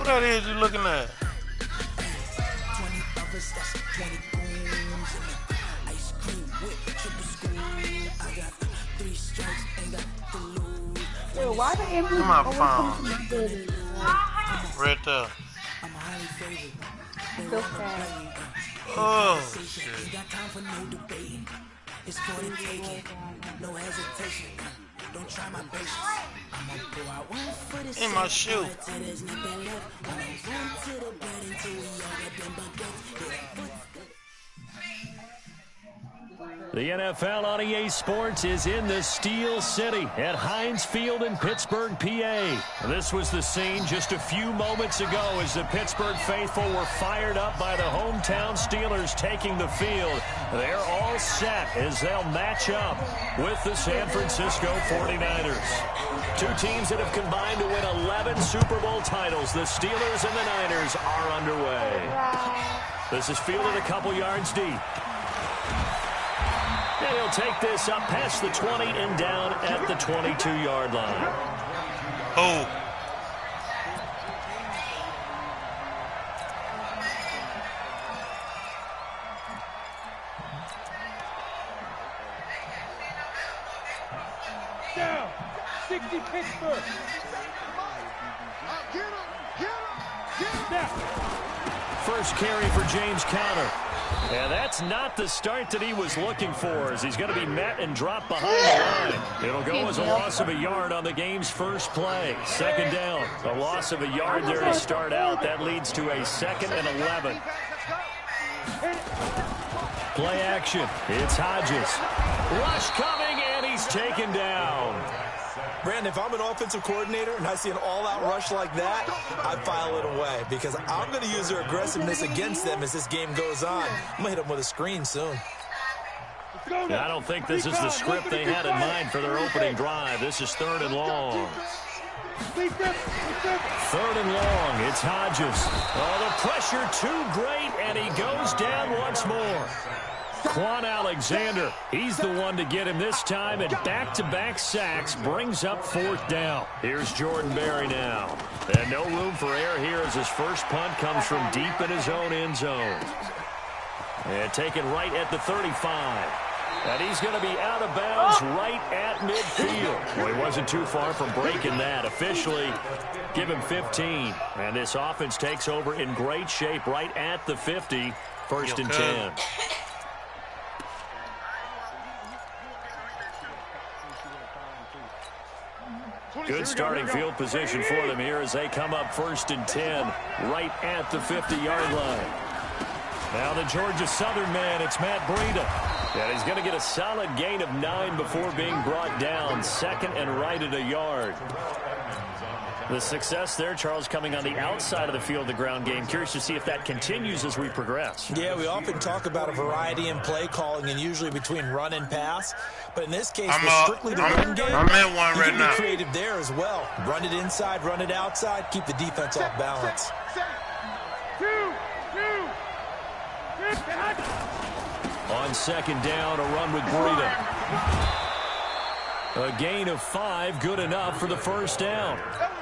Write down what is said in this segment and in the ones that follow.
that is you looking at? Dude, why the MVP My always phone. come to my building? Right there. So sad. Oh, shit. It's for the taking, no hesitation. Don't try my patience. I'ma pour out one for the In my shoe. till there's nothing left. When I run to the bread until we all got them baguettes. The NFL on EA Sports is in the Steel City at Heinz Field in Pittsburgh, PA. This was the scene just a few moments ago as the Pittsburgh faithful were fired up by the hometown Steelers taking the field. They're all set as they'll match up with the San Francisco 49ers. Two teams that have combined to win 11 Super Bowl titles. The Steelers and the Niners are underway. This is fielded a couple yards deep. And he'll take this up past the 20 and down at the 22-yard line. Oh. Down. 60 Pittsburgh. Snap. First carry for James Conner. And that's not the start that he was looking for, as he's going to be met and dropped behind the line. It'll go as a loss of a yard on the game's first play. Second down. A loss of a yard there to start out. That leads to a 2nd and 11. Play action. It's Hodges. Rush coming, and he's taken down. Brandon, if I'm an offensive coordinator and I see an all-out rush like that, I file it away because I'm going to use their aggressiveness against them as this game goes on. I'm going to hit them with a screen soon. I don't think this is the script they had in mind for their opening drive. This is 3rd and long. 3rd and long. It's Hodges. Oh, the pressure too great, and he goes down once more. Quan Alexander, he's the one to get him this time, and back-to-back sacks brings up 4th down. Here's Jordan Berry now. And no room for error here as his first punt comes from deep in his own end zone. And taken right at the 35. And he's going to be out of bounds right at midfield. Well, he wasn't too far from breaking that. Officially, give him 15. And this offense takes over in great shape right at the 50. 1st and 10. Good starting field position for them here as they come up 1st and 10 right at the 50-yard line. Now the Georgia Southern man, it's Matt Breida. And he's going to get a solid gain of 9 before being brought down. 2nd and right at a yard. The success there, Charles, coming on the outside of the field, the ground game. Curious to see if that continues as we progress. Yeah, we often talk about a variety in play calling and usually between run and pass. But in this case, we're strictly the run game. I'm in one right now. Be creative there as well. Run it inside, run it outside, keep the defense off balance. On 2nd down, a run with Breida. A gain of 5, good enough for the 1st down.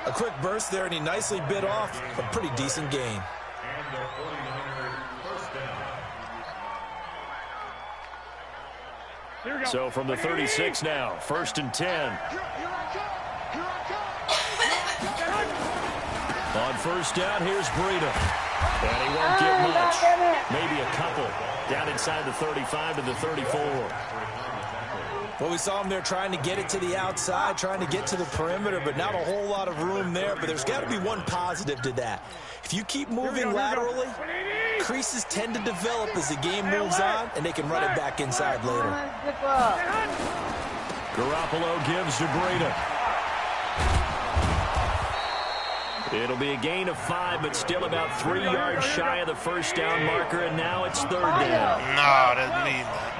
A quick burst there, and he nicely bit off a pretty decent gain. So from the 36 now, 1st and 10. On 1st down, here's Breida. And he won't get much. Maybe a couple. Down inside the 35 to the 34. Well, we saw him there trying to get it to the outside, trying to get to the perimeter, but not a whole lot of room there. But there's got to be one positive to that. If you keep moving laterally, creases tend to develop as the game moves on, and they can run it back inside later. Garoppolo gives to Breida. It'll be a gain of 5, but still about 3 yards shy of the 1st down marker, and now it's 3rd down. Nah, that's me, man.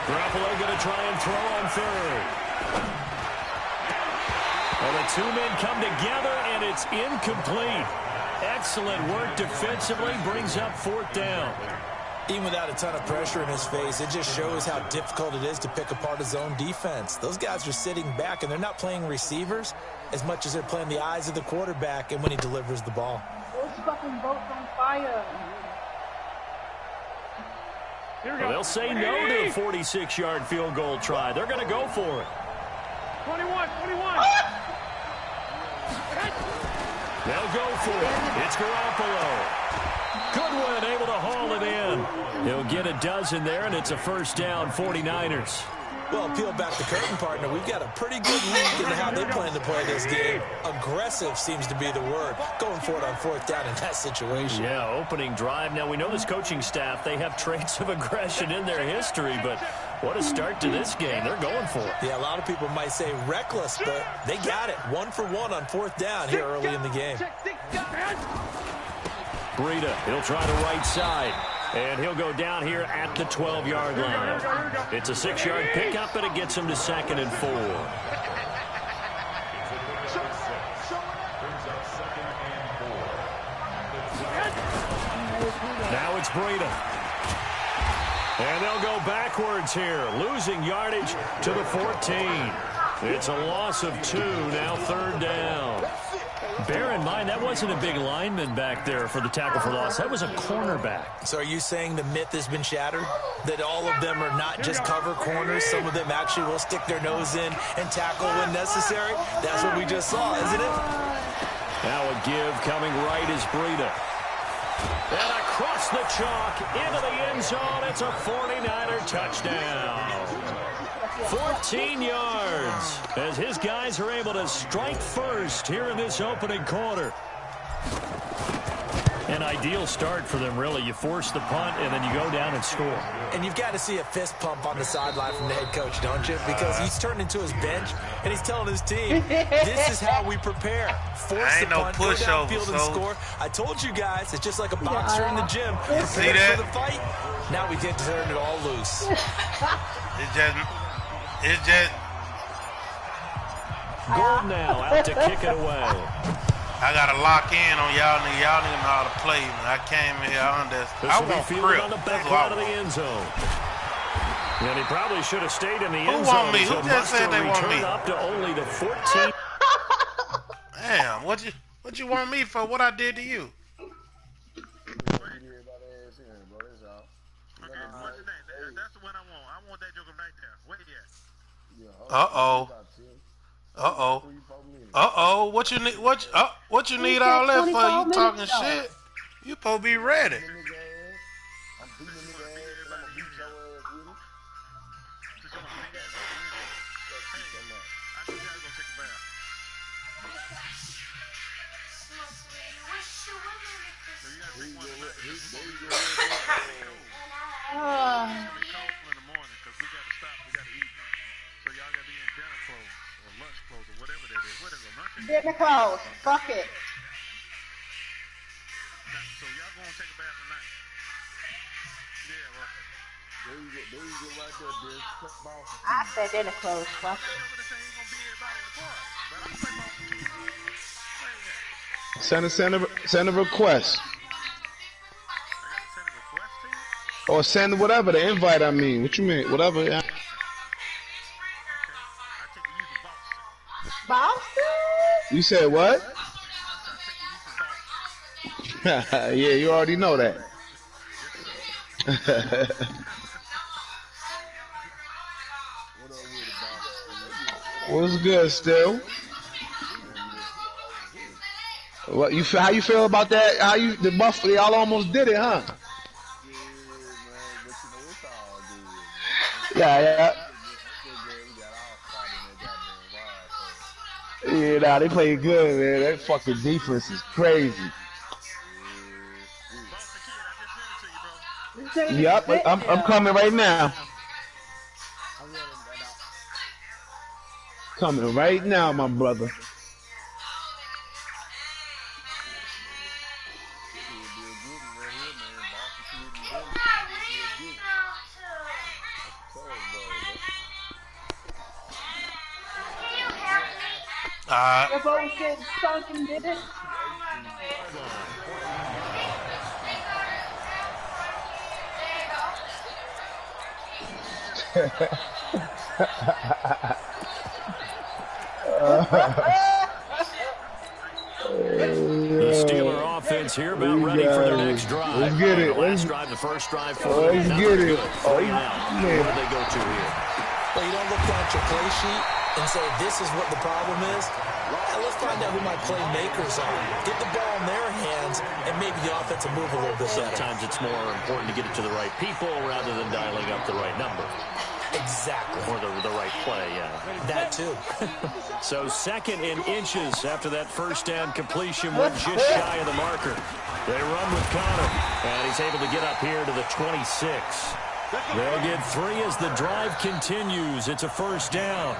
Garoppolo going to try and throw on 3rd. Well, the two men come together, and it's incomplete. Excellent work defensively, brings up 4th down. Even without a ton of pressure in his face, it just shows how difficult it is to pick apart his own defense. Those guys are sitting back, and they're not playing receivers as much as they're playing the eyes of the quarterback and when he delivers the ball. Those fucking boats on fire. Well, they'll say no to a 46-yard field goal try. They're going to go for it. 21. They'll go for it. It's Garoppolo. Goodwin able to haul it in. He'll get a dozen there, and it's a first down, 49ers. Well, peel back the curtain, partner. We've got a pretty good look into how they plan to play this game. Aggressive seems to be the word. Going for it on fourth down in that situation. Yeah, opening drive. Now, we know this coaching staff, they have traits of aggression in their history, but what a start to this game. They're going for it. Yeah, a lot of people might say reckless, but they got it. 1 for 1 on fourth down here early in the game. Breida, he'll try the right side, and he'll go down here at the 12-yard line. It's a 6-yard pickup, and it gets him to 2nd and 4. Now it's Breida. And they'll go backwards here, losing yardage to the 14. It's a loss of 2, now 3rd down. Bear in mind, that wasn't a big lineman back there for the tackle for loss. That was a cornerback. So are you saying the myth has been shattered? That all of them are not just cover corners? Some of them actually will stick their nose in and tackle when necessary? That's what we just saw, isn't it? Now a give coming right is Breida. And across the chalk into the end zone. It's a 49er touchdown. 14 yards as his guys are able to strike first here in this opening quarter. An ideal start for them, really. You force the punt, and then you go down and score. And you've got to see a fist pump on the sideline from the head coach, don't you? Because he's turned into his bench, and he's telling his team, this is how we prepare. Force the punt, go downfield and score. I told you guys, it's just like a boxer in the gym. See that? For the fight. Now we get to turn it all loose. It's just Gold now out to kick it away. I gotta lock in on y'all niggas. Y'all niggas know how to play, man. I came here under. I want Krill. On the back That's what line of the end zone. And he probably should have stayed in the end zone. Who want me? Who just said they want me? Up to only the 14. Damn, what you want me for? What I did to you? That's the one I want. I want that joker right there. Where he at? Uh-oh. Uh-oh. Uh-oh. What you need? What you need all that for? You talking shit? You supposed to be ready. Dinner clothes. Fuck it. So y'all gonna take a bath tonight? Yeah, well. I said dinner clothes. Fuck it. Send a request. Or send whatever, the invite, I mean. What you mean? Whatever. Yeah. Boston? You said what? Yeah, you already know that. What's good still? What you feel? How you feel about that? How you the Buffalo? Y'all almost did it, huh? Yeah. Yeah, nah, they play good, man. That fucking defense is crazy. Yup, I'm coming right now. Coming right now, my brother. Your boat getting sunken, did it? The Steeler offense here about ready for their next drive. Let's get it. The last drive, the first drive for them. Let's get it. What do they go to here? Well, you don't look down at your play sheet and say, this is what the problem is. Yeah, let's find out who my playmakers are. Get the ball in their hands, and maybe the offense will move a little bit better. Sometimes it's more important to get it to the right people rather than dialing up the right number. Exactly. Or the right play, yeah. That too. So 2nd and inches after that first down completion. We're just shy of the marker. They run with Connor, and he's able to get up here to the 26. They'll get 3 as the drive continues. It's a first down.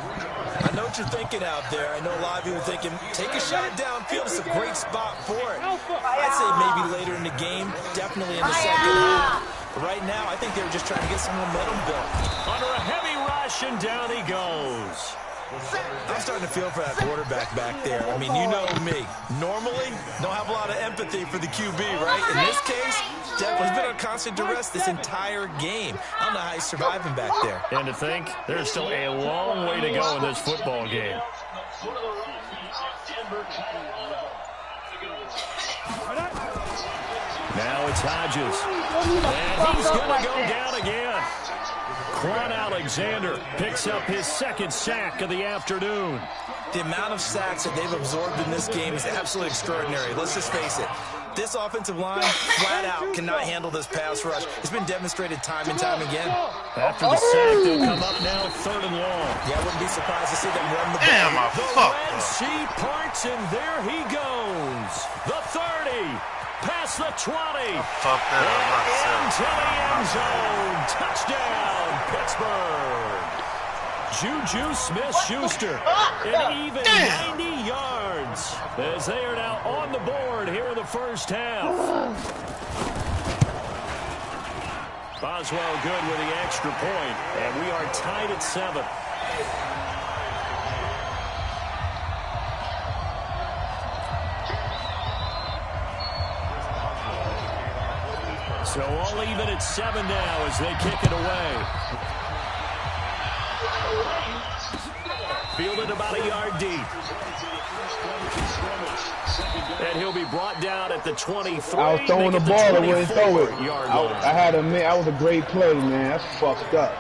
I know what you're thinking out there. I know a lot of you are thinking, take a shot downfield. It's a great spot for it. I'd say maybe later in the game, definitely in the second half. But right now, I think they were just trying to get some momentum built. Under a heavy rush, and down he goes. I'm starting to feel for that quarterback back there. I mean, you know me. Normally, don't have a lot of empathy for the QB, right? In this case, he's been on constant duress this entire game. I don't know how he's surviving back there. And to think, there's still a long way to go in this football game. Now it's Hodges. And he's going to go down again. Quan Alexander picks up his 2nd sack of the afternoon. The amount of sacks that they've absorbed in this game is absolutely extraordinary. Let's just face it. This offensive line, flat out, cannot handle this pass rush. It's been demonstrated time and time again. After the sack, they'll come up now 3rd and long. Yeah, I wouldn't be surprised to see them run the ball. Damn, I fucked Red up. Sea parts, and there he goes. The 30. Past the 20. Fuck that up myself. Into the end zone. Touchdown, Pittsburgh. Juju Smith-Schuster, an even 90 yards, as they are now on the board here in the first half. Boswell good with the extra point, and we are tied at 7. So all even at 7 now as they kick it away. Fielded about a yard deep. And he'll be brought down at the 23. I was throwing the ball and wouldn't throw it. I had a man. That was a great play, man. That's fucked up.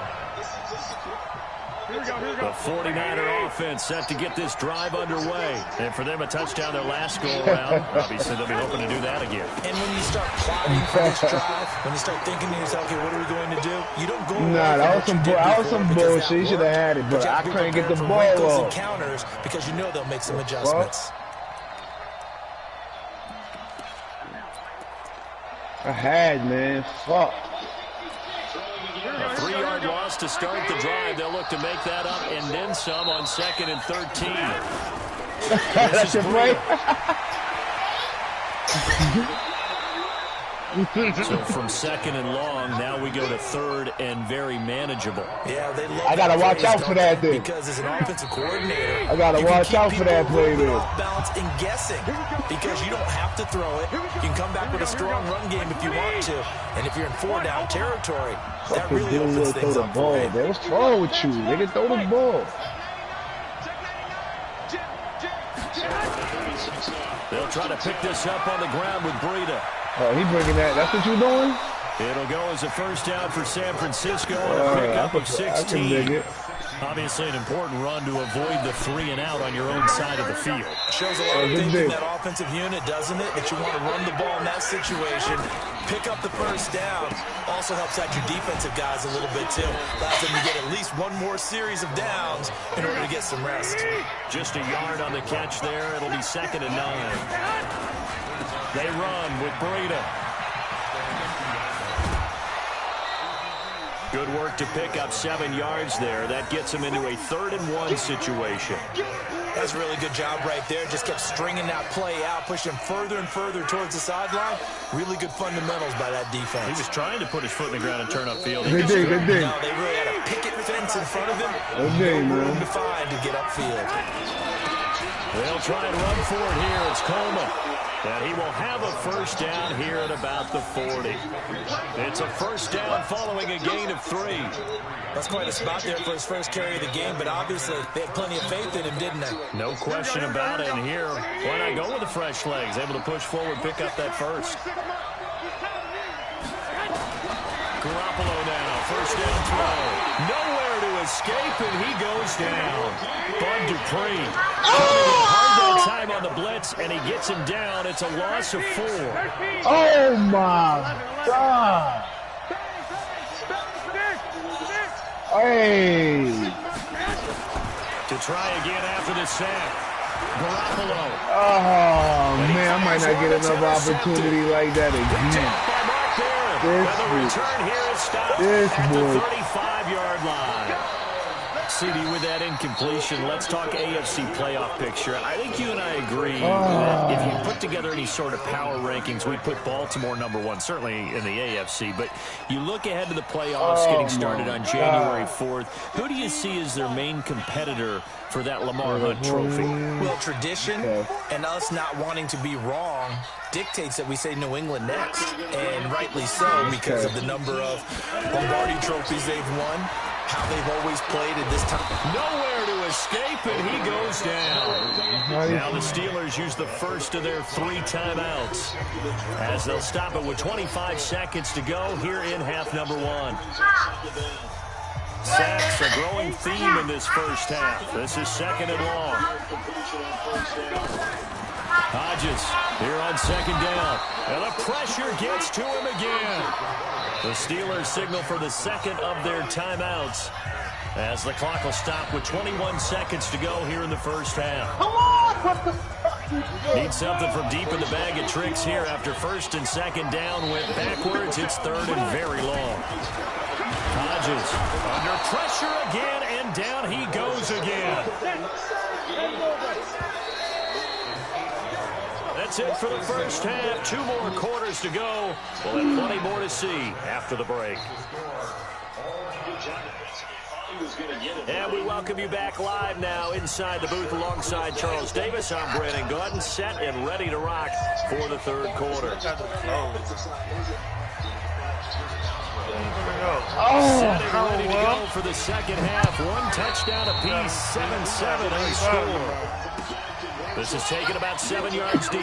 The 49er offense set to get this drive underway. And for them, a touchdown their last go-around. Obviously, they'll be hoping to do that again. And when you start plotting for this drive, when you start thinking to yourself, okay, what are we going to do? You don't go Nah, that was some bullshit. You should have had it, but I couldn't get the ball off. off. Counters because you know they'll make some adjustments. I had, man. Fuck. A 3-yard loss to start the drive. They'll look to make that up and then some on 2nd and 13. That's your play? So from 2nd and long, now we go to 3rd and very manageable. Yeah, they love I gotta watch out for that thing. Because as an offensive coordinator, I gotta watch out for that play there. Off balance and guessing because you don't have to throw it. You can come back with a strong run game if you want to, and if you're in 4-down territory, that really opens things up. What's wrong with you? They can throw the ball. They'll try to pick this up on the ground with Breida. Oh, he bringing that. That's what you're doing? It'll go as a first down for San Francisco and a pickup of 16. Obviously an important run to avoid the 3 and out on your own side of the field. Shows a lot of thinking that offensive unit, doesn't it? That you want to run the ball in that situation. Pick up the first down. Also helps out your defensive guys a little bit, too. Allows them to get at least one more series of downs in order to get some rest. Just a yard on the catch there. It'll be 2nd and 9. They run with Breida. Good work to pick up 7 yards there. That gets him into a 3rd and 1 situation. That's a really good job right there. Just kept stringing that play out, pushing further and further towards the sideline. Really good fundamentals by that defense. He was trying to put his foot in the ground and turn upfield. Good day. No, they really had a picket fence in front of him. No room to find to get upfield. They'll try and run for it here. It's Coleman. And he will have a first down here at about the 40. It's a first down following a gain of 3. That's quite a spot there for his first carry of the game, but obviously they had plenty of faith in him, didn't they? No question about it. And here, why not go with the fresh legs? Able to push forward, pick up that first. Garoppolo now, first down throw. Nowhere to escape, and he goes down. Bud Dupree. Hard that time on the blitz, and he gets him down. It's a loss of 4. Oh, my God. Hey. To try again after the sack. Garoppolo. Oh, man, I might not get another opportunity like that again. This boy. 35-yard line. CD, with that incompletion, let's talk AFC playoff picture. I think you and I agree that if you put together any sort of power rankings, we'd put Baltimore #1, certainly in the AFC. But you look ahead to the playoffs getting started on January 4th. Who do you see as their main competitor for that Lamar Hunt trophy? Well, tradition and us not wanting to be wrong dictates that we say New England next, and rightly so because of the number of Lombardi trophies they've won, how they've always played at this time. Nowhere to escape, and he goes down. Now the Steelers use the first of their 3 timeouts as they'll stop it with 25 seconds to go here in half number 1. Sacks a growing theme in this first half. This is second and long. Hodges here on second down. And the pressure gets to him again. The Steelers signal for the second of their timeouts as the clock will stop with 21 seconds to go here in the first half. Come on! What the fuck? Need something from deep in the bag of tricks here after first and second down went backwards. It's third and very long. Hodges under pressure again, and down he goes again. That's it for the first half. 2 more quarters to go. We'll have plenty more to see after the break. And we welcome you back live now inside the booth alongside Charles Davis. I'm Brandon Gaudin, set and ready to rock for the third quarter. Set and ready to go for the second half. 1 touchdown apiece, 7-7 on the score. This is taken about 7 yards deep.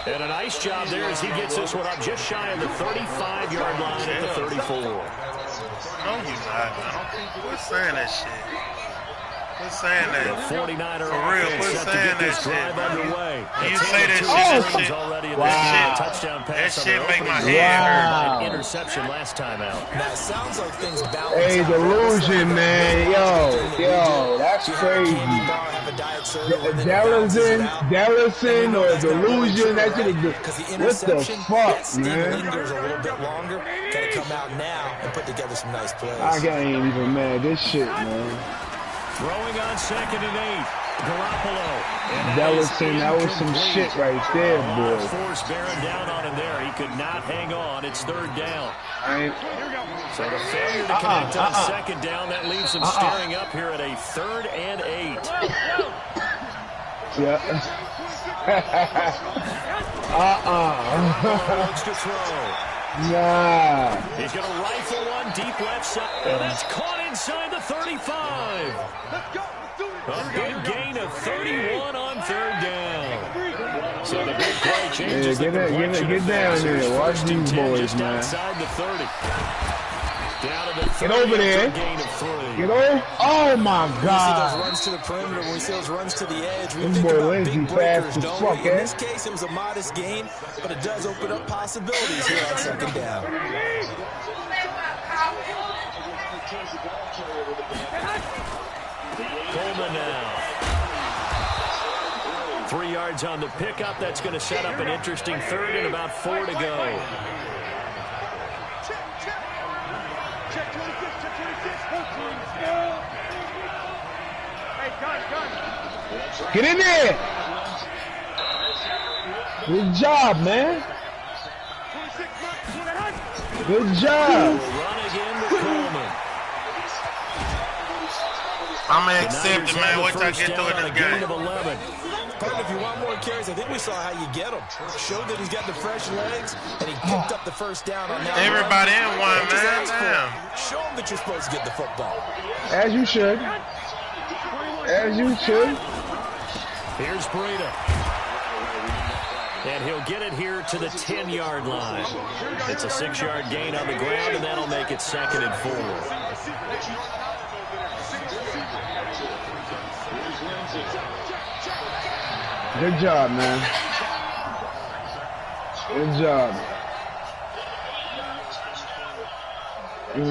And a nice job there as he gets this one up just shy of the 35-yard line at the 34. No, you not. Quit saying that shit. Quit saying that. The 49er for real, quit saying that shit. Underway. You say that shit. Already in wow. Touchdown pass that shit make my head hurt. An interception last time out. Now it sounds like things balance. Hey, delusion, man. Yo, that's crazy. Dellison or delusion, that shit is what the fuck, man? Lingers a little bit longer. Gotta come out now and put together some nice plays. I ain't even mad. This shit, man. Throwing on second and 8. Garoppolo. Dellison, that was some shit right there, boy. Force bearing down on him there. He could not hang on. It's third down. So the failure to connect on second down, that leaves him staring up here at a 3rd and 8. Yeah. Looks to throw. Nah. He's going to rifle one deep left side. And that's caught inside the 35. A big gain of 31 on third down. So the big play changes the complexion. Get down there. Watch these boys, man. Outside the 30. Down to the 30. Get over there. Gain of 3. Get over. Oh my God. When we see those runs to the perimeter, when we see those runs to the edge, we this think boy about Lindsey big breakers, fast as don't fuck, we? In this case, it was a modest gain, but it does open up possibilities here on second down. Coleman now. 3 yards on the pickup. That's going to set up an interesting third and about 4 to go. Get in there. Good job, man. Good job. Run again with Coleman. I'm going to accept it, man. Wait till I get to it this game. Of 11. Partner, if you want more carries, I think we saw how you get him. Showed that he's got the fresh legs, and he picked up the first down on that. Everybody in one, man. Damn. Show him that you're supposed to get the football. As you should. As you should. Here's Breida. And he'll get it here to the 10-yard line. It's a 6-yard gain on the ground, and that'll make it 2nd and 4. Good job, man. Good job. They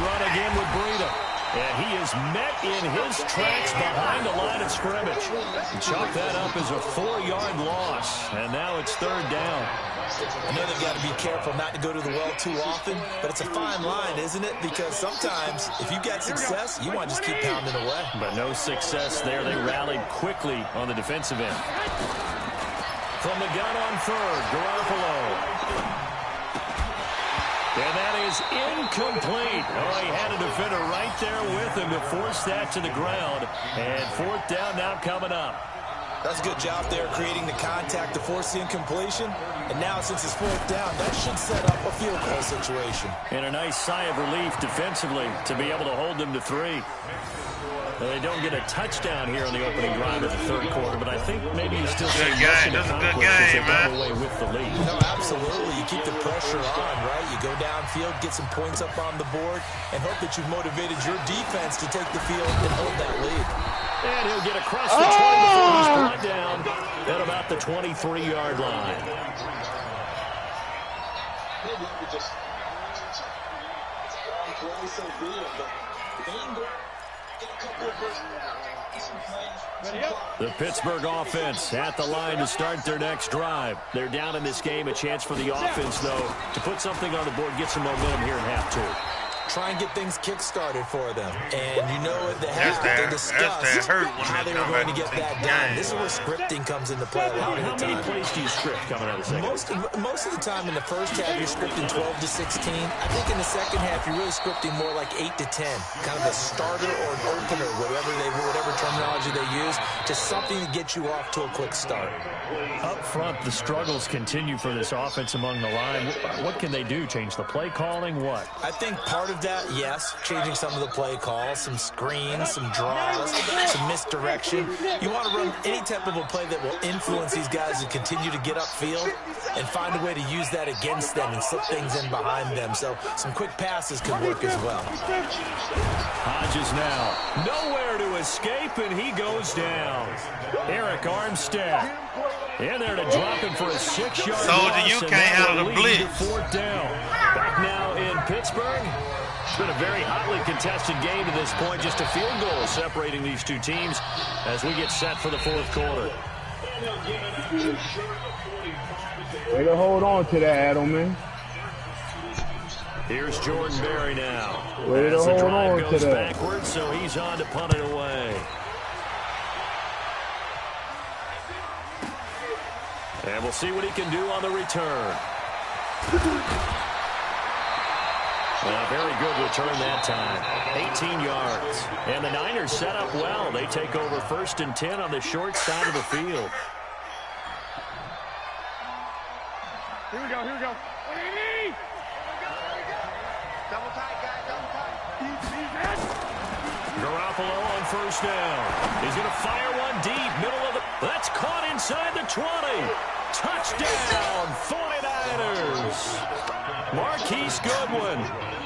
run again with Breida. And he is met in his tracks behind the line of scrimmage. Chalk that up as a 4-yard loss. And now it's 3rd down. I know they've got to be careful not to go to the well too often, but it's a fine line, isn't it? Because sometimes, if you got success, you want to just keep pounding away. But no success there. They rallied quickly on the defensive end. From the gun on 3rd, Garoppolo. And that is incomplete. Oh, he had a defender right there with him to force that to the ground. And 4th down now coming up. That's a good job there, creating the contact to force the incompletion. And now, since it's 4th down, that should set up a field goal situation. And a nice sigh of relief defensively to be able to hold them to 3. Well, they don't get a touchdown here on the opening drive of the 3rd quarter, but I think maybe you still see mission accomplished as they got away with the lead. No, absolutely. You keep the pressure on, right? You go downfield, get some points up on the board, and hope that you've motivated your defense to take the field and hold that lead. And he'll get across the 20 before he's brought down at about the 23-yard line. The Pittsburgh offense at the line to start their next drive. They're down in this game. A chance for the offense, though, to put something on the board, get some momentum here in half 2. Try and get things kick-started for them. And you know at the half that they discussed how they were going to get that done. This is where scripting comes into play a lot of the time. How many plays do you script coming out of the second? Most of the time in the first half, you're scripting 12 to 16. I think in the second half, you're really scripting more like 8 to 10. Kind of a starter or an opener, whatever terminology they use, just something to get you off to a quick start. Up front, the struggles continue for this offense among the line. What can they do? Change the play calling? What? I think part of that, yes, changing some of the play calls, some screens, some draws, some misdirection. You want to run any type of a play that will influence these guys to continue to get upfield and find a way to use that against them and slip things in behind them. So some quick passes could work as well. Hodges now nowhere to escape, and he goes down. Eric Armstead in there to drop him for a 6-yard Soldier, you can't handle the blitz. 4th down. Back now in Pittsburgh. It's been a very hotly contested game to this point. Just a field goal separating these two teams as we get set for the 4th quarter. Way to hold on to that, Edelman. Here's Jordan Berry now. Way to as the hold drive on goes to that. backwards, so he's on to punt it away. And we'll see what he can do on the return. A very good return that time. 18 yards. And the Niners set up well. They take over 1st and 10 on the short side of the field. Here we go, here we go. Double tight, guys, double tight. Garoppolo on 1st down. He's going to fire one deep, middle of the... That's caught inside the 20. Touchdown, 49ers. Marquise Goodwin,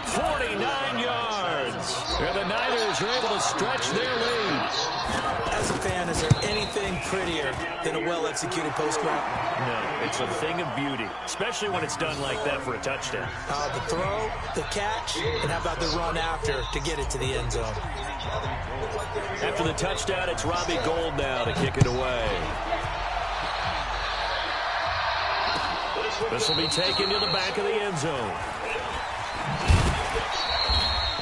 49 yards. And the Niners are able to stretch their lead. As a fan, is there anything prettier than a well-executed post route? No, it's a thing of beauty, especially when it's done like that for a touchdown. The throw, the catch, and how about the run after to get it to the end zone? After the touchdown, it's Robbie Gould now to kick it away. This will be taken to the back of the end zone.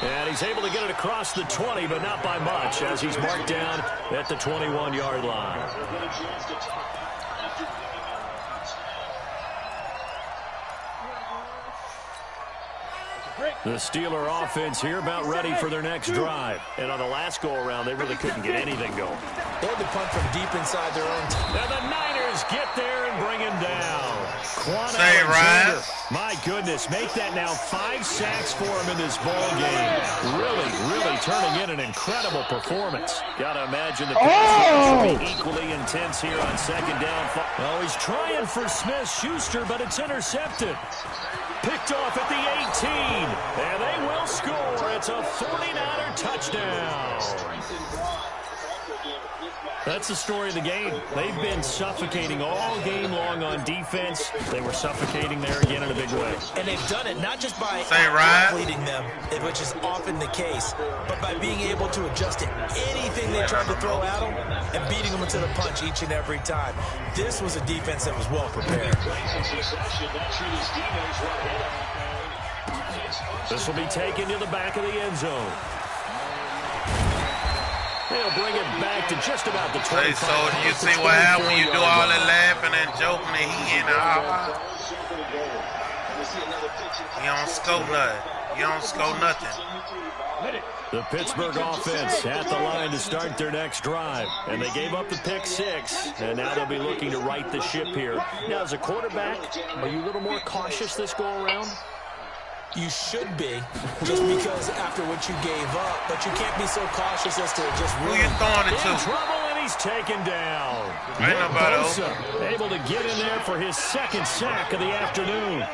And he's able to get it across the 20, but not by much, as he's marked down at the 21-yard line. The Steeler offense here about ready for their next drive. And on the last go-around, they really couldn't get anything going. They had to punt from deep inside their own team. And the Niners get there and bring him down. Quan Say, Alexander, Ryan. my goodness, make that now 5 sacks for him in this ball game. Really turning in an incredible performance. Got to imagine the pass will be equally intense here on second down. Oh, he's trying for Smith-Schuster, but it's intercepted. Picked off at the 18, and they will score. It's a 49er touchdown. That's the story of the game. They've been suffocating all game long on defense. They were suffocating there again in a big way. And they've done it not just by leading them, which is often the case, but by being able to adjust to anything they tried to throw at them and beating them into the punch each and every time. This was a defense that was well prepared. This will be taken to the back of the end zone. They'll bring it back to just about the 25. Hey, so you see what happens when you do all that laughing and joking and he in the You don't score nothing. You don't score nothing. The Pittsburgh offense at the line to start their next drive. And they gave up the pick 6. And now they'll be looking to right the ship here. Now, as a quarterback, are you a little more cautious this go-around? You should be, just because after what you gave up, but you can't be so cautious as to just Who you throwing it to? In trouble, and he's taken down. Ain't nobody able to get in there for his second sack of the afternoon.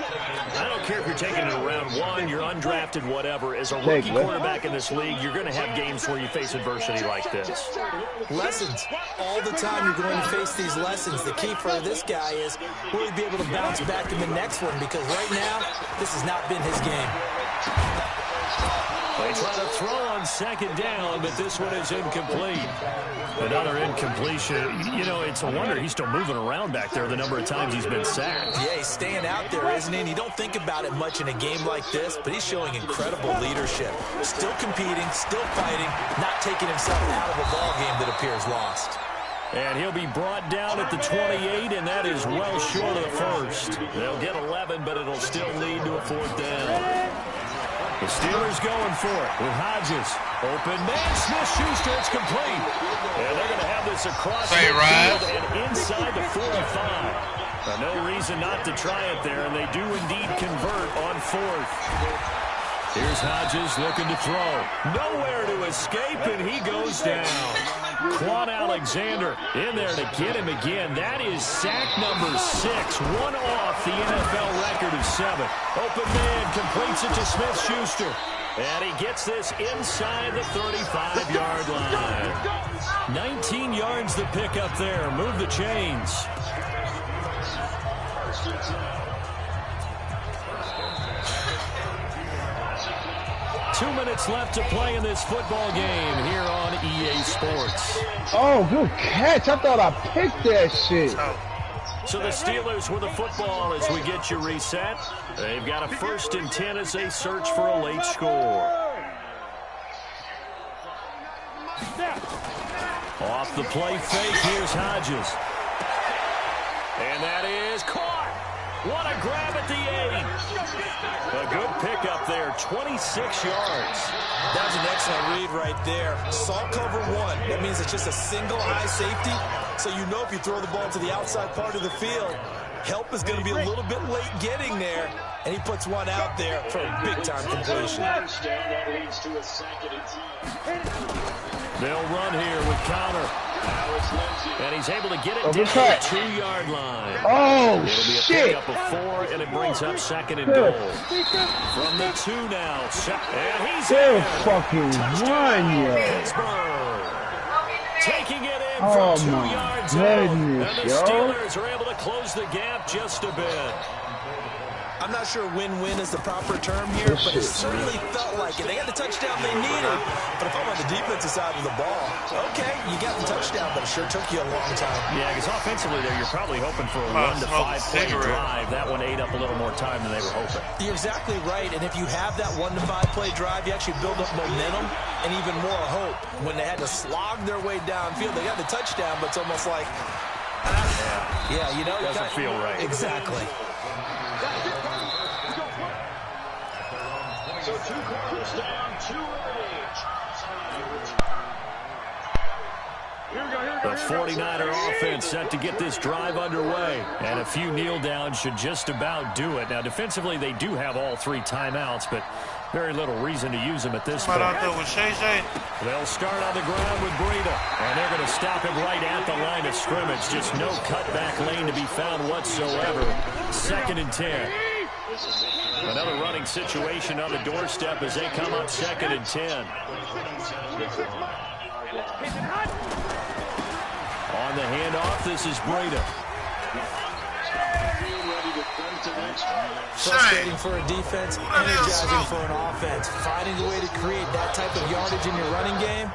I don't care if you're taking it in round 1, you're undrafted, whatever. As a rookie quarterback in this league, you're going to have games where you face adversity like this. Lessons. All the time you're going to face these lessons. The key for this guy is will he be able to bounce back in the next one, because right now, this has not been his game. They try to throw on second down, but this one is incomplete. Another incompletion. You know, it's a wonder he's still moving around back there the number of times he's been sacked. Yeah, he's staying out there, isn't he? And you don't think about it much in a game like this, but he's showing incredible leadership. Still competing, still fighting, not taking himself out of a ball game that appears lost. And he'll be brought down at the 28, and that is well short of the first. They'll get 11, but it'll still lead to a 4th down. The Steelers going for it with Hodges. Open man, Smith-Schuster, it's complete. And they're going to have this across the field and inside the 45. No reason not to try it there, and they do indeed convert on 4th. Here's Hodges looking to throw. Nowhere to escape, and he goes down. Quan Alexander in there to get him again. That is sack number 6. One off the NFL record of 7. Open man completes it to Smith-Schuster. And he gets this inside the 35-yard line. 19 yards the pick up there. Move the chains. Two minutes left to play in this football game here on EA Sports. Oh, good catch. I thought I picked that shit. So the Steelers with the football as we get you reset. They've got a 1st and 10 as they search for a late score. Off the play fake, here's Hodges. And that is caught. What a grab at the 8. A good pickup there, 26 yards. That's an excellent read right there. Saw cover 1. That means it's just a single high safety. So you know if you throw the ball to the outside part of the field, help is going to be a little bit late getting there. And he puts one out there for a big-time completion. They'll run here with Connor. And he's able to get it down to the 2-yard line. Oh, it'll be a pickup of 4, and it brings up 2nd and goal. From the 2 now. And he's in. Fucking run, yo. Pittsburgh. Taking it in from 2 yards out. And the Steelers are able to close the gap just a bit. I'm not sure win-win is the proper term here, but it certainly felt like it. They got the touchdown they needed, but if I'm on the defensive side of the ball, okay, you got the touchdown, but it sure took you a long time. Yeah, because offensively there, you're probably hoping for a 1 to 5 play drive. That one ate up a little more time than they were hoping. You're exactly right, and if you have that 1 to 5 play drive, you actually build up momentum and even more hope. When they had to slog their way downfield, they got the touchdown, but it's almost like, yeah, you know, doesn't feel right. Exactly. So 2 quarters down, 2 remaining. The 49er offense set to get this drive underway. And a few kneel downs should just about do it. Now, defensively, they do have all 3 timeouts, but very little reason to use them at this point. Out there with Shay Shay. They'll start on the ground with Breida. And they're going to stop him right at the line of scrimmage. Just no cutback lane to be found whatsoever. 2nd and 10. Another running situation on the doorstep as they come up 2nd and 10. On the handoff, this is Breida. Frustrating for a defense, energizing for an offense. Finding a way to create that type of yardage in your running game,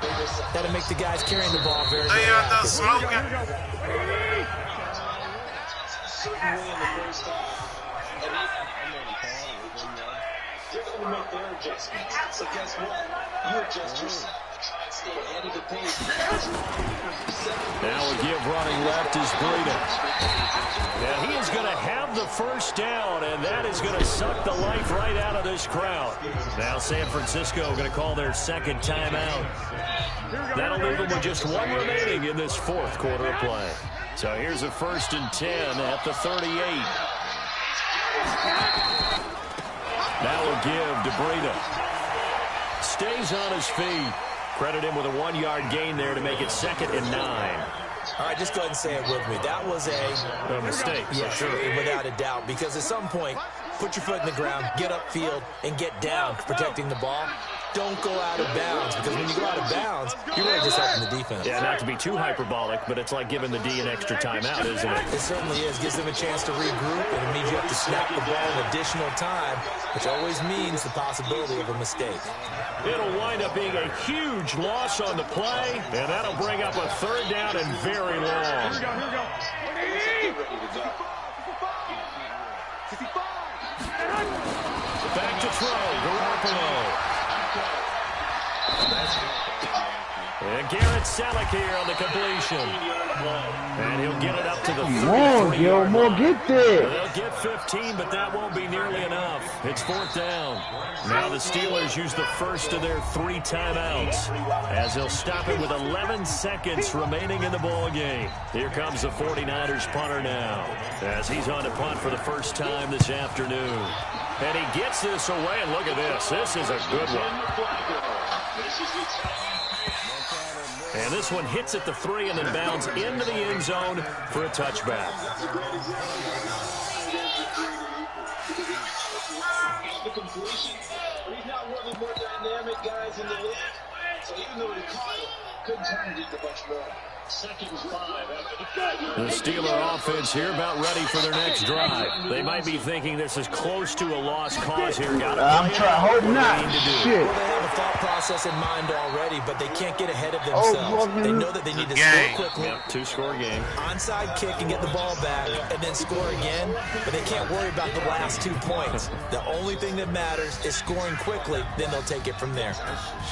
that'll make the guys carrying the ball very, very active. Smoking. They're going to make their adjustments. So guess what? You adjust yourself. Stay ahead of the pace. Now a give running left is Breida. Now he is going to have the first down, and that is going to suck the life right out of this crowd. Now San Francisco going to call their 2nd timeout. That'll leave them with just 1 remaining in this 4th quarter of play. So here's a 1st and 10 at the 38. Now a give to Breida. Stays on his feet. Credit him with a 1-yard gain there to make it 2nd and 9. All right, just go ahead and say it with me. That was a mistake. Yeah, sure, without a doubt. Because at some point, put your foot in the ground, get upfield, and get down protecting the ball. Don't go out of bounds, because when you go out of bounds, you're really just helping the defense. Yeah, not to be too hyperbolic, but it's like giving the D an extra timeout, isn't it? It certainly is. Gives them a chance to regroup, and it means you have to snap the ball in additional time, which always means the possibility of a mistake. It'll wind up being a huge loss on the play, and that'll bring up a 3rd down and very long. Here we go. Back to throw, Garoppolo. And Garrett Selleck here on the completion. And he'll get it up to the 33. Come on, Gilmore, get there. They'll get 15, but that won't be nearly enough. It's 4th down. Now the Steelers use the first of their 3 timeouts as they'll stop it with 11 seconds remaining in the ball game. Here comes the 49ers punter now as he's on to punt for the first time this afternoon. And he gets this away, and look at this. This is a good one. And this one hits at the 3 and then bounds into the end zone for a touchback. The completion, he's not one of the more dynamic guys in the league. So even though he caught it, couldn't turn it into much more. 2nd and 5 after the Steeler offense here about ready for their next drive. They might be thinking this is close to a lost cause here. I'm trying, hope not. Shit. Well, they have a thought process in mind already, but they can't get ahead of themselves. They know that they need to score quickly. Yep, 2-score game. Onside kick and get the ball back and then score again, but they can't worry about the last 2 points. The only thing that matters is scoring quickly, then they'll take it from there.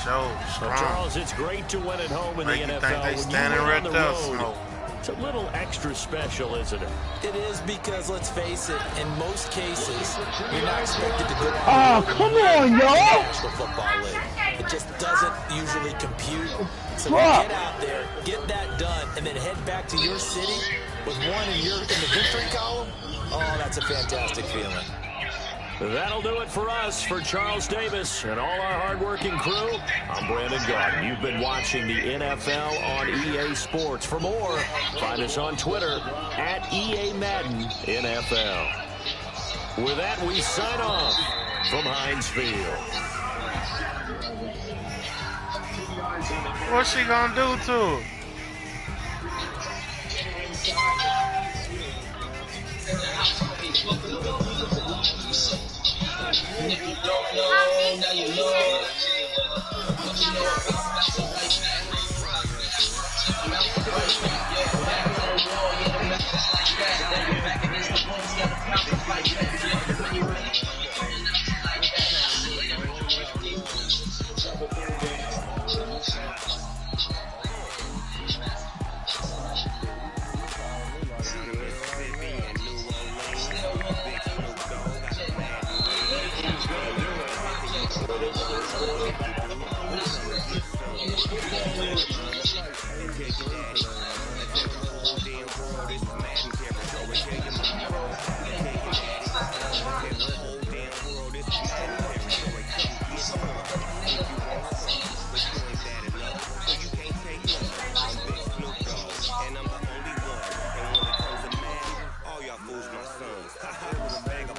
So strong. Charles, it's great to win at home in the NFL. Think they standing right there. It's a little extra special, isn't it? It is because, let's face it, in most cases, you're not expected to go on. Oh, come on, y'all! National Football League. It just doesn't usually compute. So get out there, get that done, and then head back to your city with one in the victory column. Oh, that's a fantastic feeling. That'll do it for us. For Charles Davis and all our hardworking crew, I'm Brandon Garden. You've been watching the NFL on EA Sports. For more, find us on Twitter at EA Madden NFL. With that, we sign off from Heinz Field. What's she gonna do to it? If you don't know, now you know. But you know,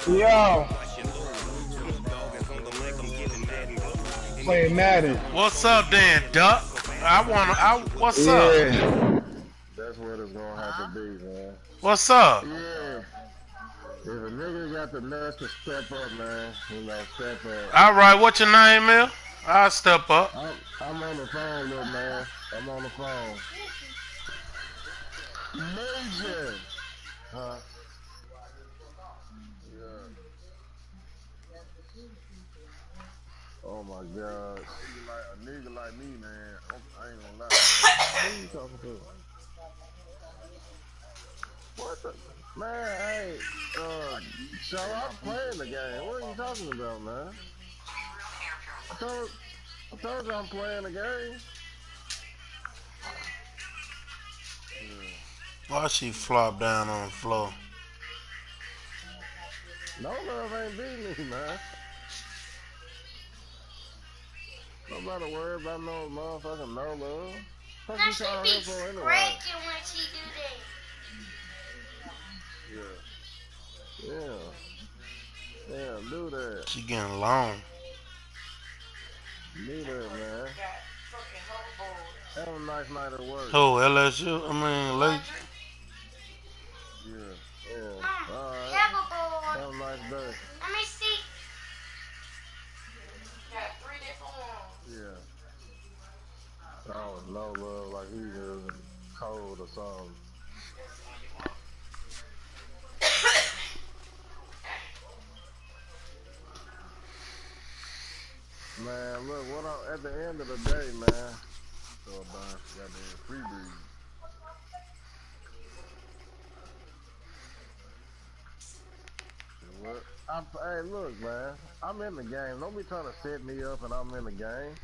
Yo, playing Madden. What's up, then, Duck? What's up? Yeah. That's what it's gonna have to be, man. What's up? Yeah. If a nigga got the nuts to step up, man, step up. All right, what your name is? I'll step up. I'm on the phone, little man. I'm on the phone. Major. Huh? Yeah. Oh my God. A nigga like me, man. I ain't gonna lie. Who you talking to? What the? Man, hey, so I'm playing the game. What are you talking about, man? I told you I'm playing the game. Why she flop down on the floor? No love ain't beating me, man. Nobody worry about no motherfucking no love. What you trying to live for anyway? When she do that. Yeah, do that. She getting long. Do that, man. Have a nice night at work. Oh, LSU? I mean, late. Yeah. All right. Have a nice day. Let me see. Got 3 different ones. Yeah. Oh, no love like he is cold or something. Man, look, at the end of the day, man. So a bunch of goddamn free breed. What? Hey, look, man. I'm in the game. Don't be trying to set me up and I'm in the game.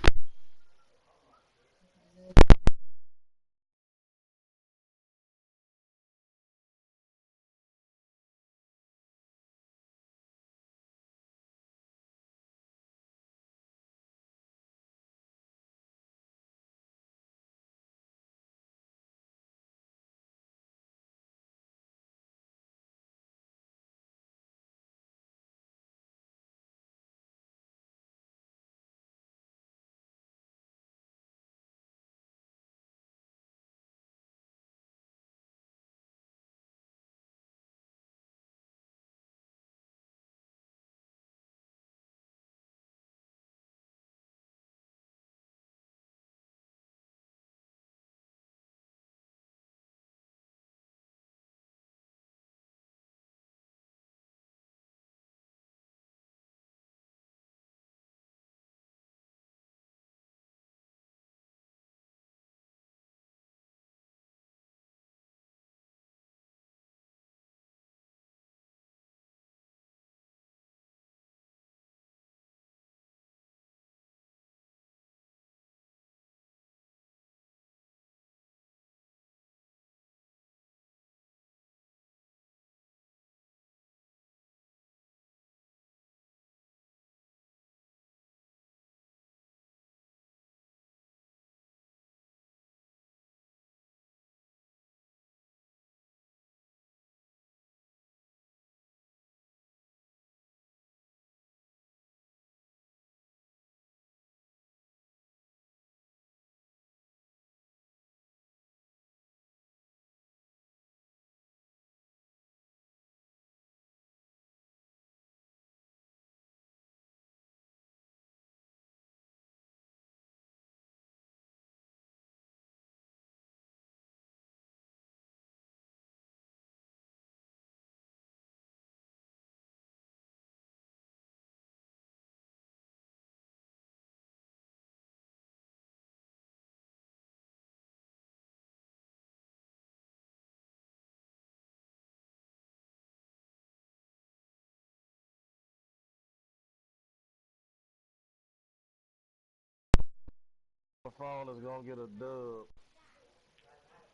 the phone is gonna get a dub.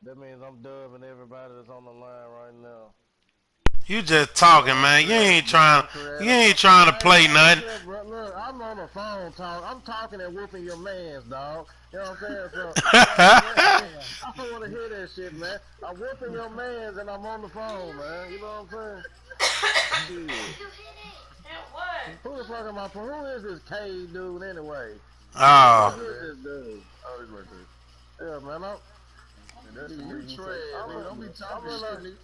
That means I'm dubbing everybody that's on the line right now. You just talking, man. You ain't trying to play nothing. Look, I'm on the phone talking. I'm talking and whooping your mans, dog. You know what I'm saying? So, I don't want to hear that shit, man. I'm whooping your mans and I'm on the phone, man. You know what I'm saying? Who the fuck am I? Who is this K dude anyway? Oh. Who is this dude? Oh, he's right there. Yeah, man. You trash, nigga. Don't be talking shit, nigga.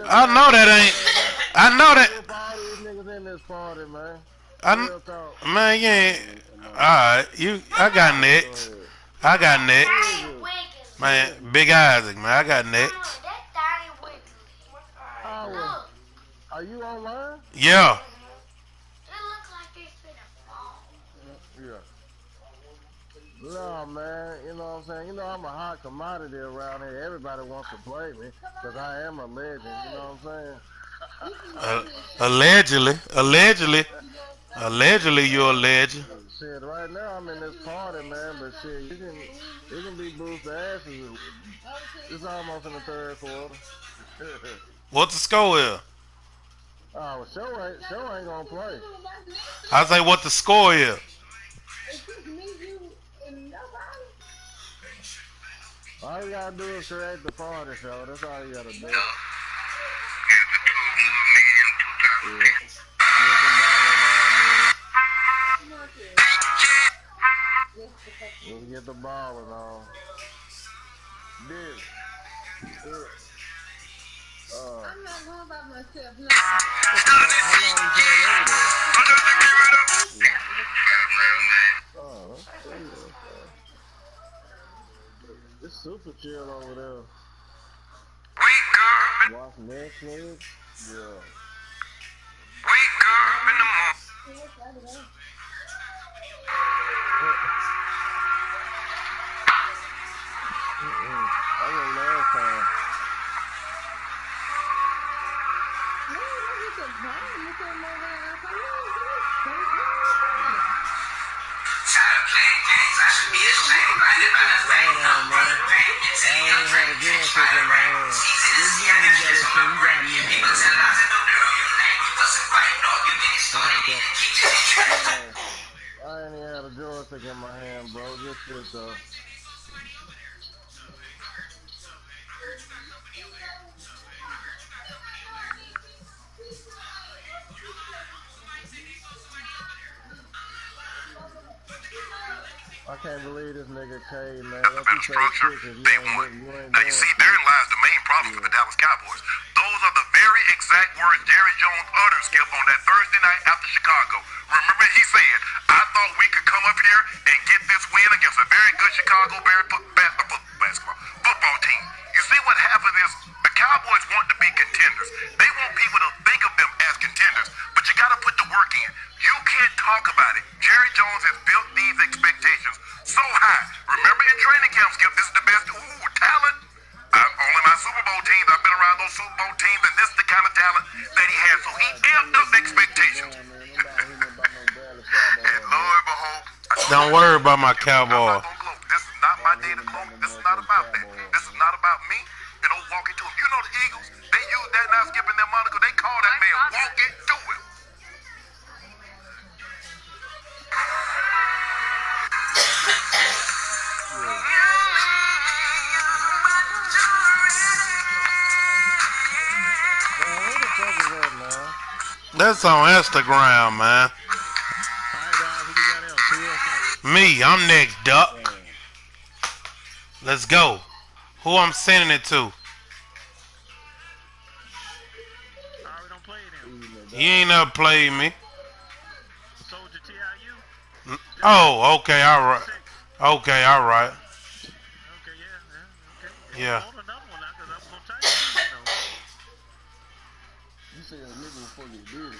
I know that ain't. I know that. All these niggas in this party, man. Man, you ain't. Alright, I got next. I got next. Man, Big Isaac, man. I got next. Are you online? Yeah. No, man, you know what I'm saying? You know I'm a hot commodity around here. Everybody wants to play me because I am a legend, you know what I'm saying? Allegedly, you're a legend. Shit, right now I'm in this party, man, but shit, you can be boosted asses. It's almost in the third quarter. What's the score is? Oh, show ain't gonna play. I say what the score is. All you gotta do is create the party show. That's all you gotta do. Let's get the balling on. I'm not going by myself. No. It's super chill over there. Watch Netflix. Yeah. I went last time. I ain't even had a joystick in my hand, bro. Just this, I can't believe this nigga K, man. That's a better structure. They won. Now, you see, therein lies the main problem for the Dallas Cowboys. Those are the very exact words Jerry Jones uttered, Skip, on that Thursday night after Chicago. Remember, he said, I thought we could come up here and get this win against a very good Chicago Bears football team. You see what happened is the Cowboys want to be contenders. They want people to think of them as contenders, but you got to put the work in. You can't talk about it. Jerry Jones has built these expectations so high. Remember in training camp, Skip, this is the best talent. Only my Super Bowl teams, I've been around those Super Bowl teams, and this is the kind of talent that he has. So he amped up expectations. And lo and behold, don't worry about my Cowboy. This is not my day to gloat. This is not about that. This is not about me. You know, walking to him. You know the Eagles, they use that now, Skip, in their moniker. They call that man walk it to him. That's on Instagram, man. Me, I'm next, Duck. Let's go. Who I'm sending it to? You ain't never played me. Oh, okay, all right. Okay, all right. Yeah. You said a nigga before you did it.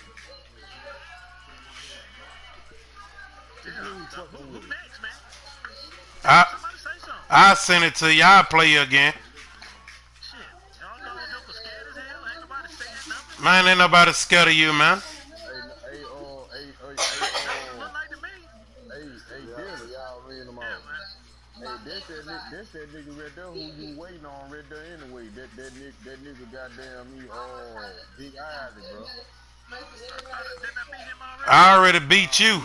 I send it to you. I'll play you again. Man, ain't nobody scared of you, man. That's that nigga right there who you waiting on right there anyway. That nigga goddamn me, Big Isaac, bro. I already beat you. You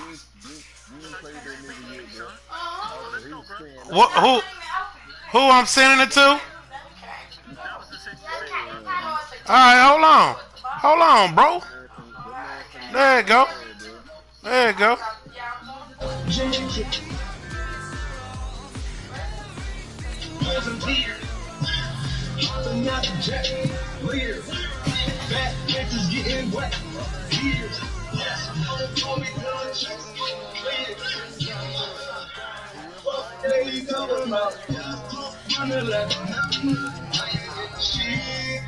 ain't played that nigga yet, bro. What? Who I'm sending it to? All right, hold on, bro. There you go. There you go. Fat bitches getting wet. Years. Yes, told me what they talking about? Running like shit.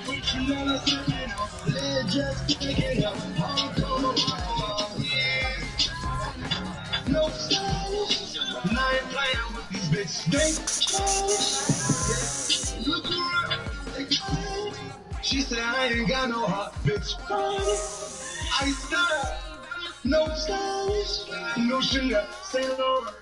Put you on a second off. Let just picking up. No stones. And I ain't playing with these bitches. Look around. She said I ain't got no hot bitch. I style, no stylish, no Chanel, Saint Laurent.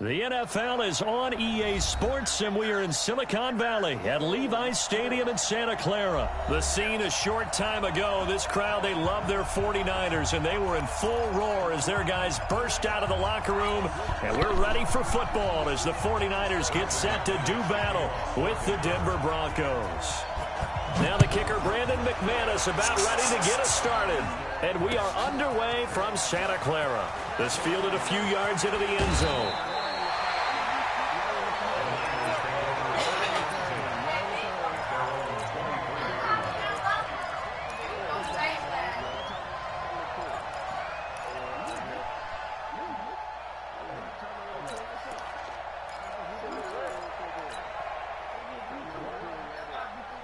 The NFL is on EA Sports, and we are in Silicon Valley at Levi's Stadium in Santa Clara. The scene a short time ago, this crowd, they love their 49ers, and they were in full roar as their guys burst out of the locker room. And we're ready for football as the 49ers get set to do battle with the Denver Broncos. Now the kicker, Brandon McManus, about ready to get us started. And we are underway from Santa Clara. This fielded a few yards into the end zone.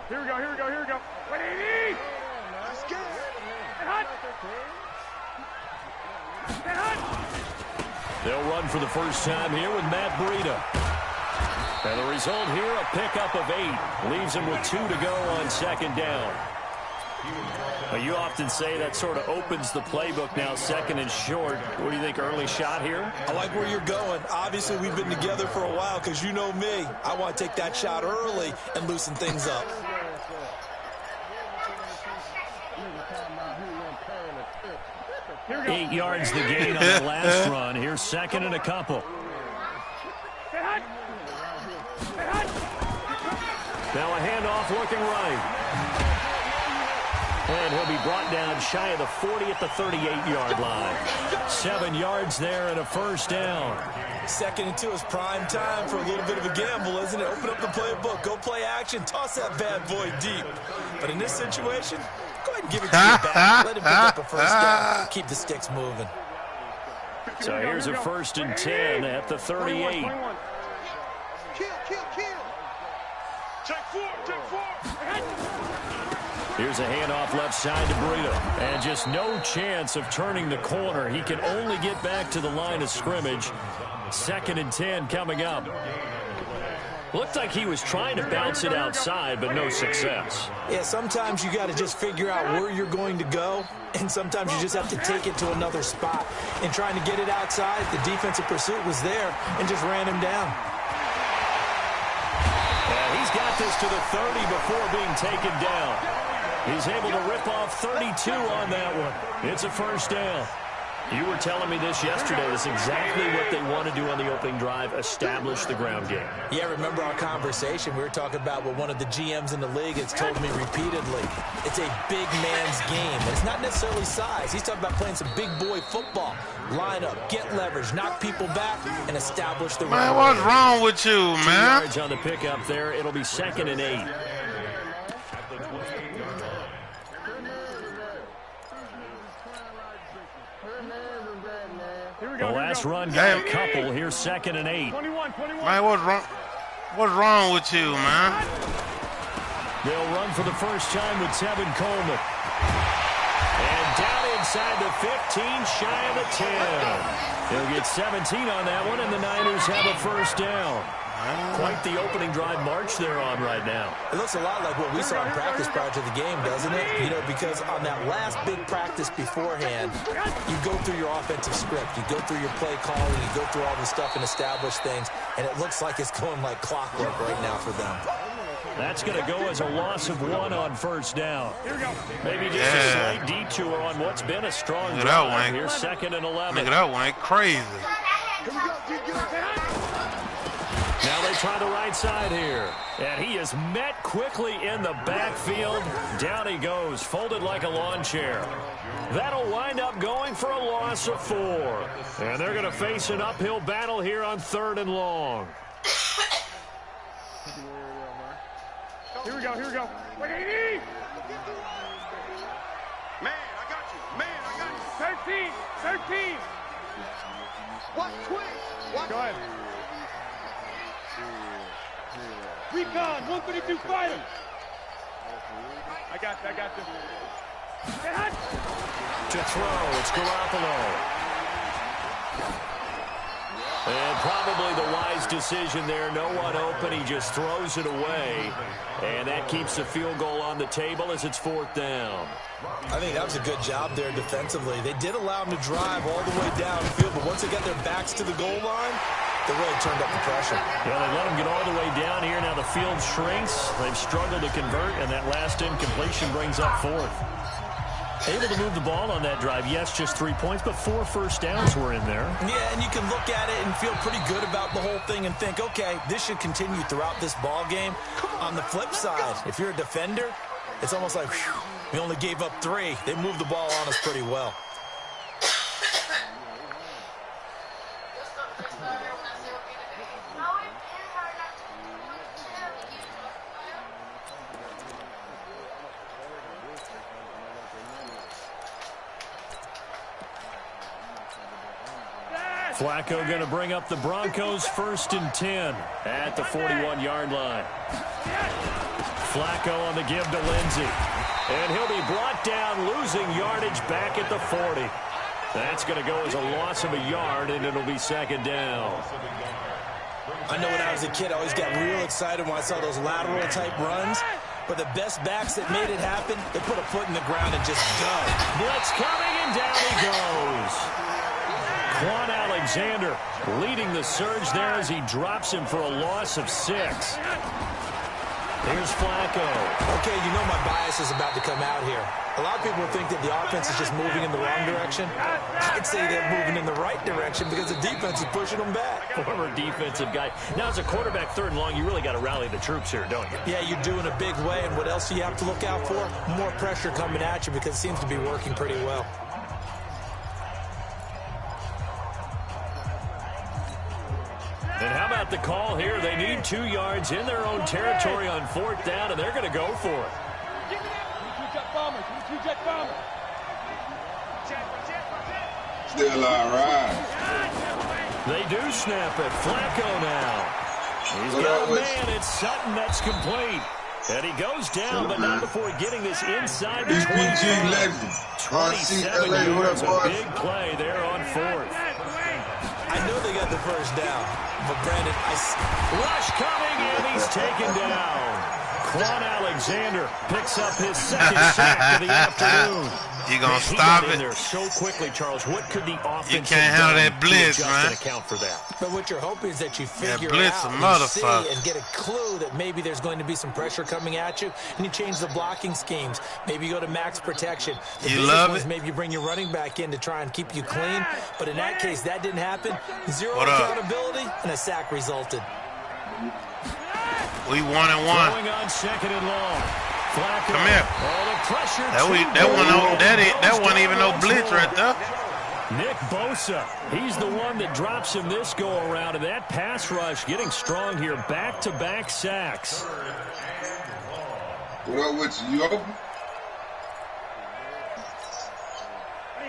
Here we go. What do you need? Let's go. Get hot. They'll run for the first time here with Matt Breida. And the result here, a pickup of 8. Leaves him with 2 to go on second down. Well, you often say that sort of opens the playbook now, second and short. What do you think, early shot here? I like where you're going. Obviously, we've been together for a while because you know me. I want to take that shot early and loosen things up. Eight yards the gain on the last run. Here's second and a couple. Now a handoff looking right. And he'll be brought down shy of the 40 at the 38-yard line. 7 yards there and a first down. Second and 2 is prime time for a little bit of a gamble, isn't it? Open up the playbook, go play action, toss that bad boy deep. But in this situation, go ahead and give it to your back. Let him pick up a first down. Keep the sticks moving. So here's a first and 10 at the 38. Kill. Check four. Here's a handoff left side to Breida. And just no chance of turning the corner. He can only get back to the line of scrimmage. Second and 10 coming up. Looked like he was trying to bounce it outside, but no success. Yeah, sometimes you got to just figure out where you're going to go, and sometimes you just have to take it to another spot. And trying to get it outside, the defensive pursuit was there and just ran him down. And he's got this to the 30 before being taken down. He's able to rip off 32 on that one. It's a first down. You were telling me this yesterday. That's exactly what they want to do on the opening drive, establish the ground game. Yeah, remember our conversation? We were talking about what one of the GMs in the league has told me repeatedly. It's a big man's game. And it's not necessarily size. He's talking about playing some big boy football. Line up, get leverage, knock people back, and establish the man, what's wrong with you, man? 2 yards on the pickup there. It'll be second and 8. The last run got a couple. Here's second and 8. 21. Man, what's wrong with you, man? They'll run for the first time with Tevin Coleman. And down inside the 15, shy of the 10. He'll get 17 on that one, and the Niners have a first down. Quite the opening drive march they're on right now. It looks a lot like what we saw in practice prior to the game, doesn't it? You know, because on that last big practice beforehand, you go through your offensive script. You go through your play calling. You go through all the stuff and establish things. And it looks like it's going like clockwork right now for them. That's going to go as a loss of 1 on first down. Maybe just a slight detour on what's been a strong drive here, 2nd and 11. Look at that one. Crazy. Now they try the right side here. And he is met quickly in the backfield. Down he goes, folded like a lawn chair. That'll wind up going for a loss of 4. And they're going to face an uphill battle here on 3rd and long. Here we go. Man, I got you. 13. What? Quick. Go ahead. Recon, 132 fighter. I got this. To throw, it's Garoppolo. And probably the wise decision there. No one open. He just throws it away. And that keeps the field goal on the table as it's 4th down. I think that was a good job there defensively. They did allow him to drive all the way downfield, but once they got their backs to the goal line, they really turned up the pressure. Yeah, they let him get all the way down here. Now the field shrinks. They've struggled to convert, and that last incompletion brings up 4th. Able to move the ball on that drive. Yes, just 3 points, but 4 first downs were in there. Yeah, and you can look at it and feel pretty good about the whole thing and think, okay, this should continue throughout this ball game. On the flip side, if you're a defender, it's almost like, whew, we only gave up 3. They moved the ball on us pretty well. Flacco going to bring up the Broncos 1st and 10 at the 41-yard line. Flacco on the give to Lindsey. And he'll be brought down, losing yardage back at the 40. That's going to go as a loss of a yard, and it'll be 2nd down. I know when I was a kid, I always got real excited when I saw those lateral-type runs. But the best backs that made it happen, they put a foot in the ground and just go. Blitz coming, and down he goes. Quan Alexander leading the surge there as he drops him for a loss of 6. Here's Flacco. Okay, you know my bias is about to come out here. A lot of people think that the offense is just moving in the wrong direction. I'd say they're moving in the right direction because the defense is pushing them back. Former defensive guy. Now, as a quarterback 3rd and long, you really got to rally the troops here, don't you? Yeah, you do in a big way. And what else do you have to look out for? More pressure coming at you because it seems to be working pretty well. And how about the call here? They need 2 yards in their own territory on 4th down, and they're going to go for it. Still all right. They do snap it. Flacco now. He's got a man. It's Sutton that's complete. And he goes down, but not before getting this inside the 25. 27 yards, a big play there on 4th. I know they got the first down, but Brandon, rush coming, and he's taken down. Quan Alexander picks up his 2nd sack of the afternoon. You gonna stop it? There so quickly, Charles. What could the offense? You can't handle that blitz, man. Account for that. But what you're hoping is that you figure blitz out and see and get a clue that maybe there's going to be some pressure coming at you, and you change the blocking schemes. Maybe you go to max protection. The you love ones, it. Maybe you bring your running back in to try and keep you clean. But in that case, that didn't happen. 0 accountability, and a sack resulted. We 1-1. Going on 2nd and long. Flacco. Come here. All the pressure. That wasn't even no blitz right there. Nick Bosa, he's the one that drops him this go-around, and that pass rush getting strong here. Back-to-back sacks. What up with you?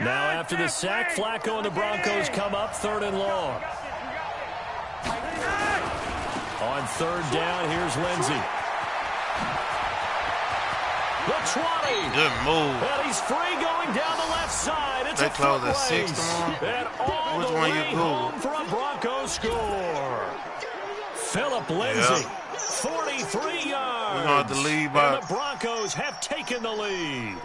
Now after the sack, Flacco and the Broncos come up 3rd and long. On 3rd down, here's Lindsey. The 20. Good move. And he's free going down the left side. It's They a close foot at 6 race. tomorrow. And all Which the one way you home Google? for a Broncos score. Philip Lindsay, 43 yards. We're going to have to lead by. And the Broncos have taken the lead.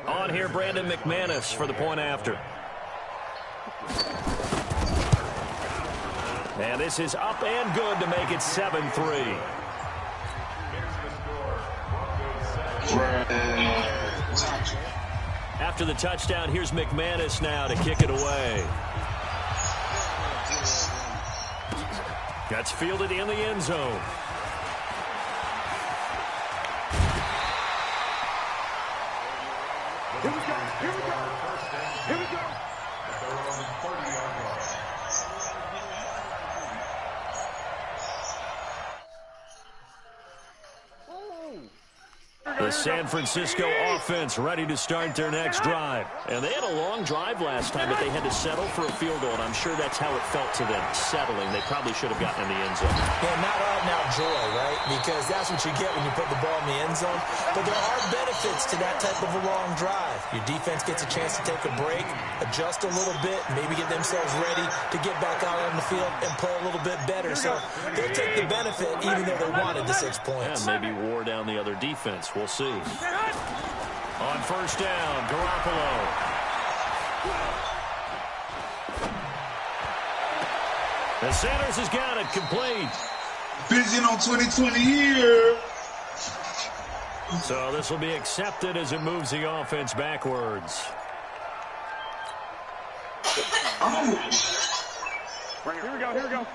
On here, Brandon McManus for the point after. And this is up and good to make it 7-3. After the touchdown, here's McManus now to kick it away. That's fielded in the end zone. Here we go. Here we go. Here we go. The San Francisco offense ready to start their next drive. And they had a long drive last time, but they had to settle for a field goal, and I'm sure that's how it felt to them, settling. They probably should have gotten in the end zone. Yeah, not out-and-out joy, right? Because that's what you get when you put the ball in the end zone. But there are benefits to that type of a long drive. Your defense gets a chance to take a break, adjust a little bit, maybe get themselves ready to get back out on the field and play a little bit better. So they'll take the benefit even though they wanted the 6 points. And maybe wore down the other defense. We'll see. On first down, Garoppolo. And Sanders has got it complete. Vision on 2020 here. So this will be accepted as it moves the offense backwards. Here we go. Here we go.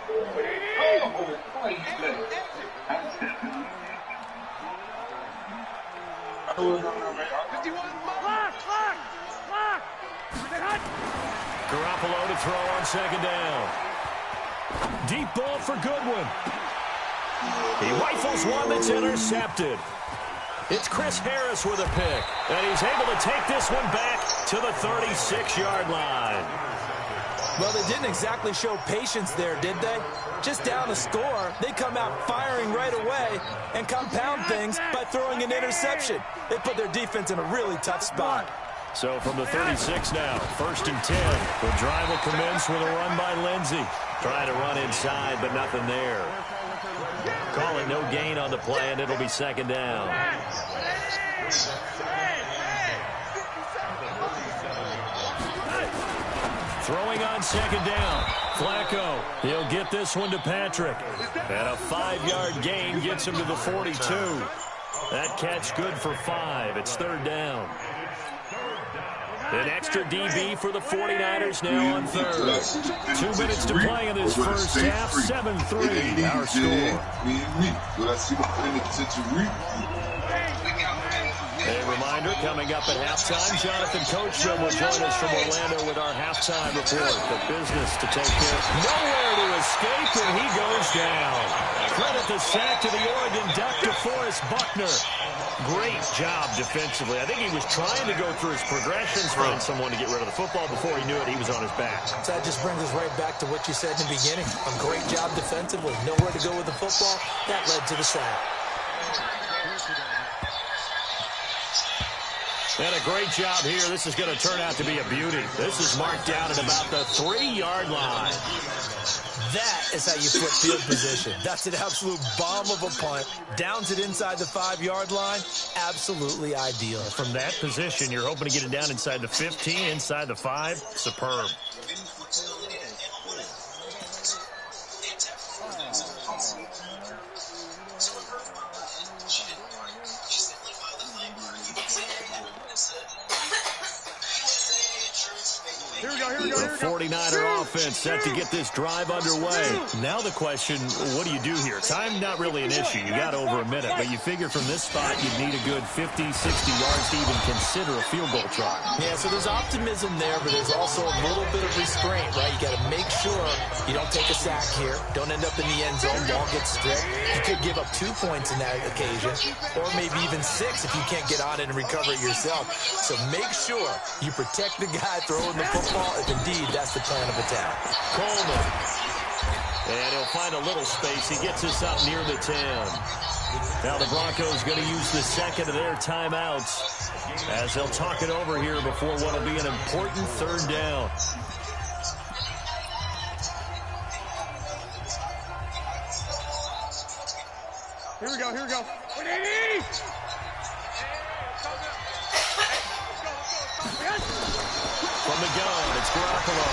Garoppolo to throw on second down. Deep ball for Goodwin. He rifles one that's intercepted. It's Chris Harris with a pick, and he's able to take this one back to the 36-yard line. Well, they didn't exactly show patience there, did they? Just down a score, they come out firing right away and compound things by throwing an interception. They put their defense in a really tough spot. So from the 36 now, 1st and 10. The drive will commence with a run by Lindsay. Trying to run inside, but nothing there. Call it no gain on the play, and it'll be second down. Throwing on second down. Flacco, he'll get this one to Patrick. And a 5-yard gain gets him to the 42. That catch good for 5. It's third down. An extra DB for the 49ers now on third. 2 minutes to play in this first half. 7-3 our score. A reminder, coming up at halftime, Jonathan Coachman will join us from Orlando with our halftime report. The business to take care of. Nowhere to escape, and he goes down. Credit the sack to the Oregon Duck, DeForest Buckner. Great job defensively. I think he was trying to go through his progressions, find someone to get rid of the football. Before he knew it, he was on his back. So that just brings us right back to what you said in the beginning. A great job defensively. Nowhere to go with the football. That led to the sack. And a great job here. This is going to turn out to be a beauty. This is marked down at about the 3-yard line. That is how you flip field position. That's an absolute bomb of a punt. Downs it inside the 5-yard line. Absolutely ideal. From that position, you're hoping to get it down inside the 15, inside the 5. Superb. The 49er offense set to get this drive underway. Now the question, what do you do here? Time not really an issue. You got over a minute, but you figure from this spot you'd need a good 50, 60 yards to even consider a field goal try. Yeah, so there's optimism there, but there's also a little bit of restraint, right? You got to make sure you don't take a sack here. Don't end up in the end zone. Ball gets stripped. You could give up 2 points in that occasion, or maybe even 6 if you can't get on it and recover it yourself. So make sure you protect the guy throwing the football if indeed that's the plan of attack. Coleman. And he'll find a little space. He gets us up near the 10. Now the Broncos going to use the second of their timeouts as they'll talk it over here before what will be an important third down. Here we go, here we go. From the gun, it's Garoppolo.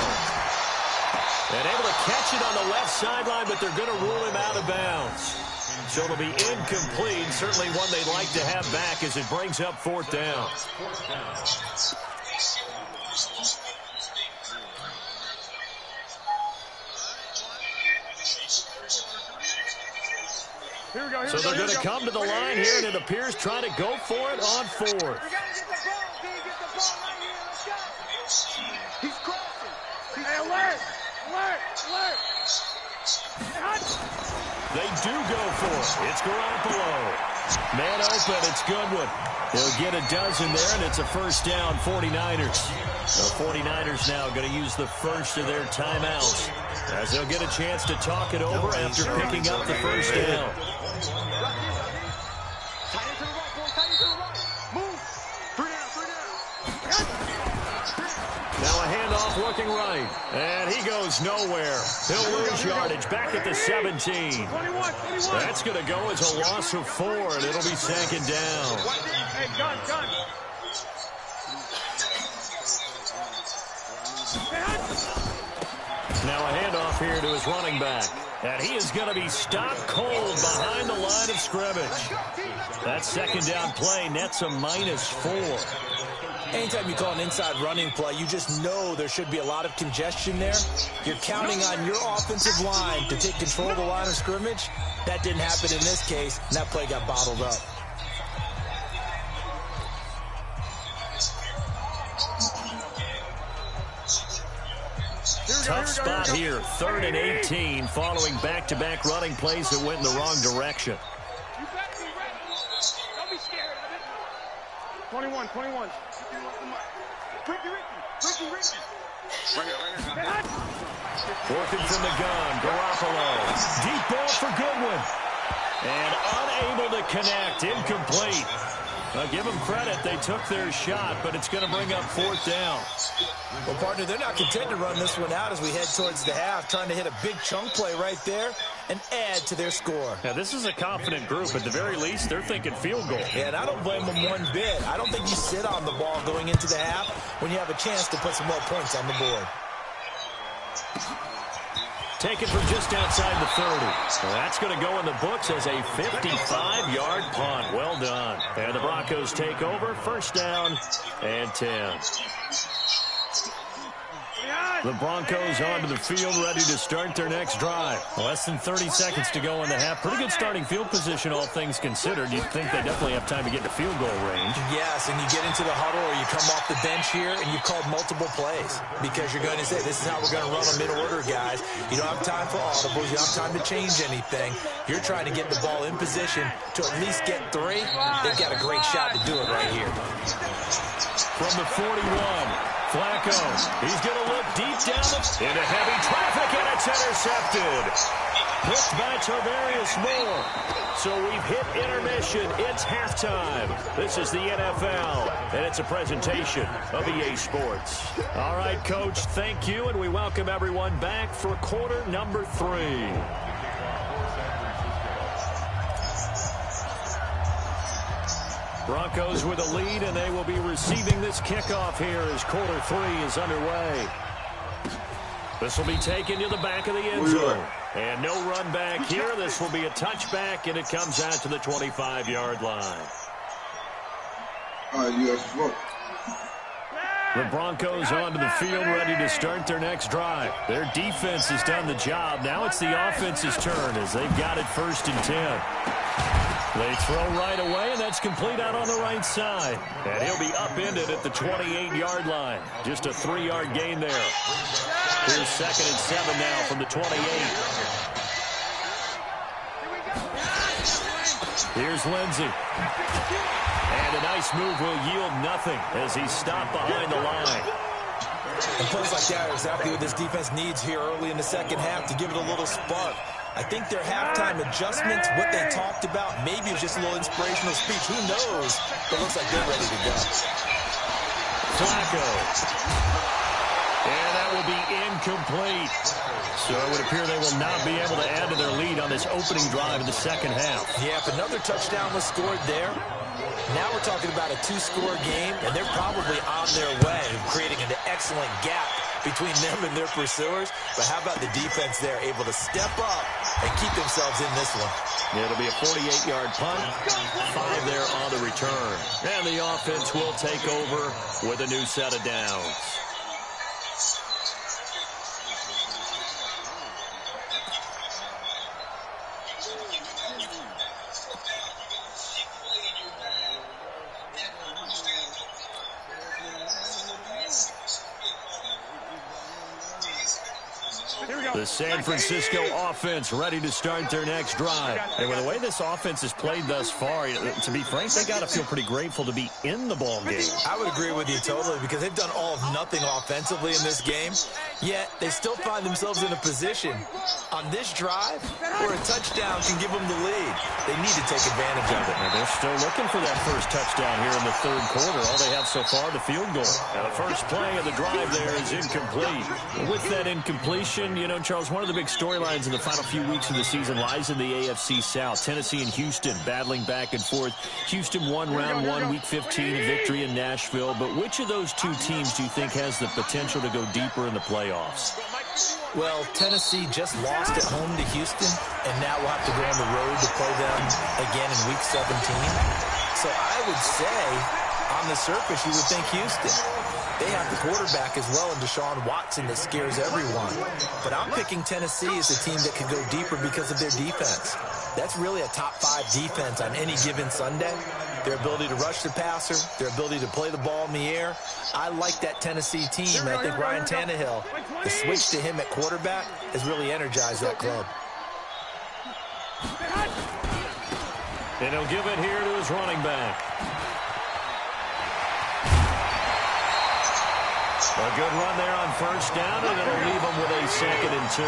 And able to catch it on the left sideline, but they're going to rule him out of bounds. So it'll be incomplete. Certainly one they'd like to have back as it brings up fourth down. Here we go, so they're going to come to the line here, and it appears trying to go for it on fourth. We got to get the ball, D. Get the ball right here. Let's go. He's crossing. Hey, alert. They do go for it. It's Garoppolo. Man open. It's Goodwin. He'll get a dozen there, and it's a first down, 49ers. The 49ers now going to use the first of their timeouts as they'll get a chance to talk it over after picking up the first down. Now a handoff looking right, and he goes nowhere. He'll lose yardage back at the 17. That's going to go as a loss of 4, and it'll be second down. Hey, gun. Now a handoff here to his running back, and he is going to be stopped cold behind the line of scrimmage. That second down play nets a -4. Anytime you call an inside running play, you just know there should be a lot of congestion there. You're counting on your offensive line to take control of the line of scrimmage. That didn't happen in this case, and that play got bottled up. Tough spot here, 3rd and 18, following back-to-back running plays that went in the wrong direction. You better be ready. Don't be scared of it. 21. Ricky. Working from the gun, Garoppolo. Deep ball for Goodwin. And unable to connect, incomplete. Now give them credit, they took their shot, but it's going to bring up fourth down. Well, partner, they're not content to run this one out as we head towards the half, trying to hit a big chunk play right there and add to their score. Now, this is a confident group. At the very least, they're thinking field goal. Yeah, and I don't blame them one bit. I don't think you sit on the ball going into the half when you have a chance to put some more points on the board. Taken from just outside the 30. So that's going to go in the books as a 55-yard punt. Well done. And the Broncos take over. First down and 10. The Broncos onto the field, ready to start their next drive. Less than 30 seconds to go in the half. Pretty good starting field position, all things considered. You'd think they definitely have time to get to field goal range. Yes, and you get into the huddle or you come off the bench here and you've called multiple plays because you're going to say, this is how we're going to run them in order, guys. You don't have time for audibles. You don't have time to change anything. You're trying to get the ball in position to at least get 3. They've got a great shot to do it right here. From the 41. Flacco, he's going to look deep down into heavy traffic, and it's intercepted. Picked by Tarvarius Moore. So we've hit intermission. It's halftime. This is the NFL, and it's a presentation of EA Sports. All right, Coach, thank you, and we welcome everyone back for quarter number 3. Broncos with a lead, and they will be receiving this kickoff here as quarter 3 is underway. This will be taken to the back of the end zone. And no run back here. This will be a touchback, and it comes out to the 25-yard line. The Broncos onto the field, ready to start their next drive. Their defense has done the job. Now it's the offense's turn as they've got it 1st and 10. They throw right away, and that's complete out on the right side. And he'll be upended at the 28-yard line. Just a 3-yard gain there. Here's 2nd and 7 now from the 28. Here's Lindsey. And a nice move will yield nothing as he's stopped behind the line. And plays like that are exactly what this defense needs here early in the second half to give it a little spark. I think their halftime adjustments, what they talked about, maybe it was just a little inspirational speech. Who knows? But it looks like they're ready to go. Flacco. And that will be incomplete. So it would appear they will not be able to add to their lead on this opening drive in the second half. Yeah, if another touchdown was scored there, now we're talking about a 2-score game, and they're probably on their way, creating an excellent gap between them and their pursuers. But how about the defense there, able to step up and keep themselves in this one? It'll be a 48-yard punt, 5 there on the return. And the offense will take over with a new set of downs. The San Francisco offense ready to start their next drive. And with the way this offense has played thus far, to be frank, they got to feel pretty grateful to be in the ball game. I would agree with you totally, because they've done all of nothing offensively in this game, yet they still find themselves in a position on this drive where a touchdown can give them the lead. They need to take advantage of it. And they're still looking for that first touchdown here in the third quarter. All they have so far, the field goal. Now, the first play of the drive there is incomplete. With that incompletion, you know, Charles, one of the big storylines in the final few weeks of the season lies in the AFC South. Tennessee and Houston battling back and forth. Houston won round 1, week 15, a victory in Nashville. But which of those two teams do you think has the potential to go deeper in the playoffs? Well, Tennessee just lost at home to Houston, and now we'll have to go on the road to play them again in week 17. So I would say, on the surface, you would think Houston. They have the quarterback as well in Deshaun Watson that scares everyone. But I'm picking Tennessee as a team that could go deeper because of their defense. That's really a top 5 defense on any given Sunday. Their ability to rush the passer, their ability to play the ball in the air. I like that Tennessee team, and I think Ryan Tannehill, the switch to him at quarterback, has really energized that club. And he'll give it here to his running back. A good run there on first down, and it'll leave him with a 2nd and 2.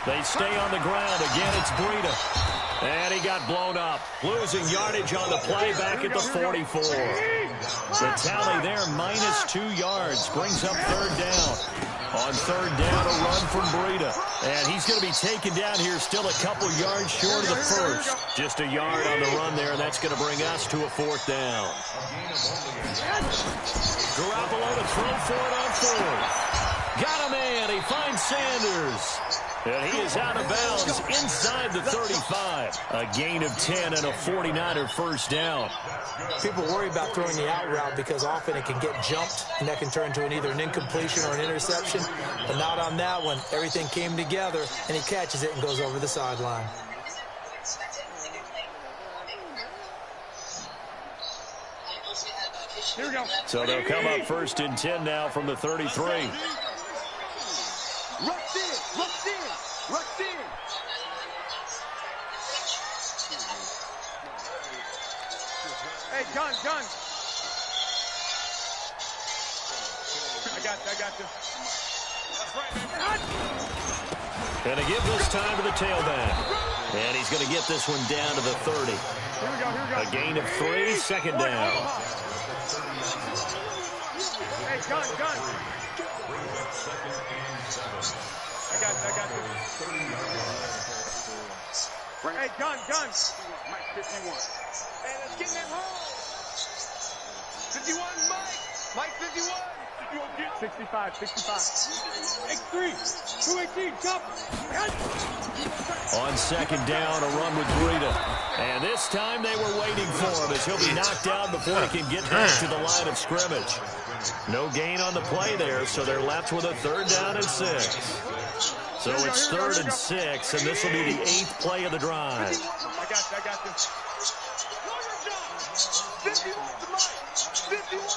They stay on the ground. Again, it's Breida. And he got blown up. Losing yardage on the play back at the 44. The tally there, -2 yards. Brings up 3rd down. On 3rd down, a run from Breida. And he's going to be taken down here, still a couple yards short of the first. Just a yard on the run there, and that's going to bring us to a 4th down. Garoppolo to throw for it on 4th. Got a man. He finds Sanders. And he is out of bounds inside the 35. A gain of 10 and a 49er first down. People worry about throwing the out route because often it can get jumped, and that can turn into either an incompletion or an interception. But not on that one. Everything came together, and he catches it and goes over the sideline. Here we go. So they'll come up 1st and 10 now from the 33. Rush in, rush in, rush in. Hey, gun. I got you. That's right, man. And to give this time to the tailback. And he's going to get this one down to the 30. Here we go. A gain of 3, 2nd down. Hey, gun. I got you. Hey, gun. Mike 51. Hey, let's get that home. 51, Mike 51. 65. X3. 218, jump. On 2nd down, a run with Breida. And this time they were waiting for him as he'll be knocked down before he can get back to the line of scrimmage. No gain on the play there, so they're left with a 3rd down and 6. So it's 3rd and 6, and this will be the 8th play of the drive. I got you.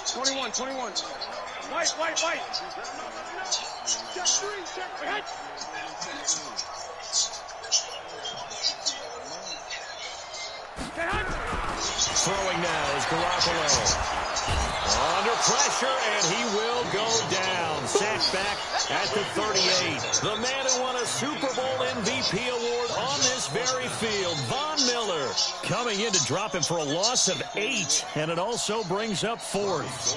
21. White. Check 3, check. Throwing now is Garoppolo. Under pressure, and he will go down. Sacked back at the 38. The man who won a Super Bowl MVP award on this very field, Von Miller, coming in to drop him for a loss of 8, and it also brings up 4th.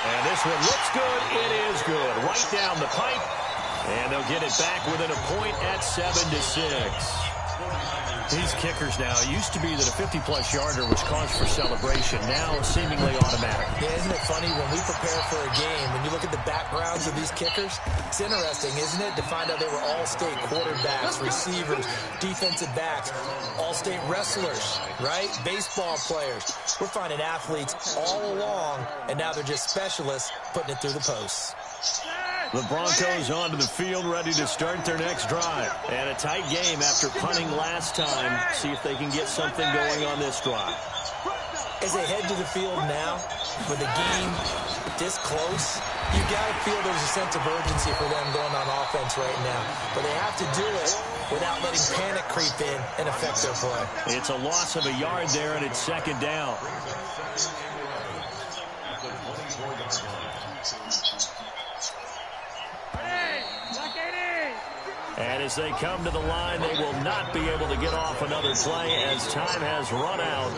And this one looks good. It is good. Right down the pipe. And they'll get it back within a point at 7-6. These kickers now, it used to be that a 50-plus yarder was cause for celebration. Now seemingly automatic. Yeah, isn't it funny when we prepare for a game, when you look at the backgrounds of these kickers, it's interesting, isn't it, to find out they were all-state quarterbacks, receivers, defensive backs, all-state wrestlers, right? Baseball players. We're finding athletes all along, and now they're just specialists putting it through the posts. The Broncos onto the field, ready to start their next drive. And a tight game after punting last time. See if they can get something going on this drive. As they head to the field now, with the game this close, you got to feel there's a sense of urgency for them going on offense right now. But they have to do it without letting panic creep in and affect their play. It's a loss of a yard there, and it's 2nd down. And as they come to the line, they will not be able to get off another play as time has run out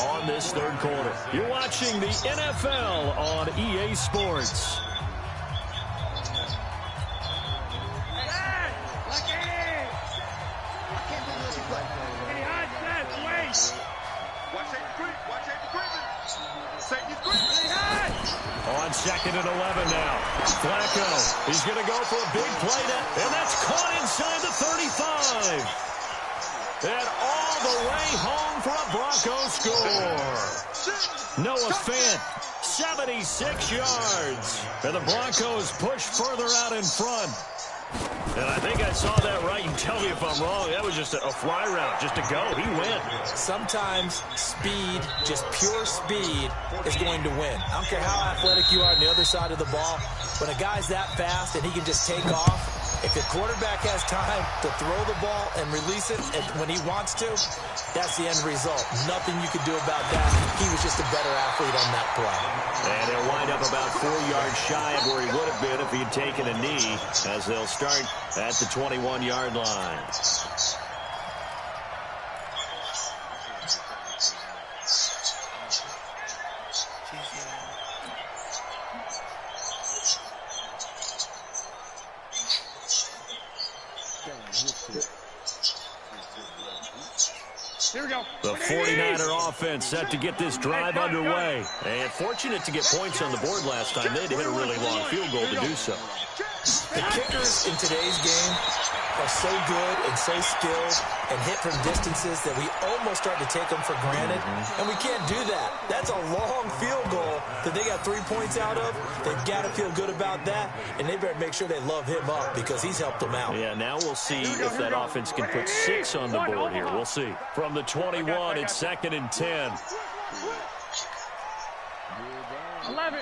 on this 3rd quarter. You're watching the NFL on EA Sports. On 2nd and 11 now. Flacco, he's going to go for a big play, and that's caught inside the 35. And all the way home for a Broncos score. Noah Fant, 76 yards. And the Broncos push further out in front. And I think I saw that right. You tell me if I'm wrong. That was just a fly route, just to go. He went. Sometimes speed, just pure speed, is going to win. I don't care how athletic you are on the other side of the ball. When a guy's that fast and he can just take off, if the quarterback has time to throw the ball and release it when he wants to, that's the end result. Nothing you could do about that. He was just a better athlete on that play. And he'll wind up about 4 yards shy of where he would have been if he'd taken a knee, as they'll start at the 21-yard line. Here we go. The 49er offense set to get this drive underway. And fortunate to get points on the board last time. They had to hit a really long field goal to do so. The kickers in today's game are so good and so skilled and hit from distances that we almost start to take them for granted. And we can't do that. That's a long field goal that they got 3 points out of. They've got to feel good about that, and they better make sure they love him up because he's helped them out. Yeah, now we'll see if that offense can put 6 on the board here. We'll see. From the 21, it's 2nd and 10. 11.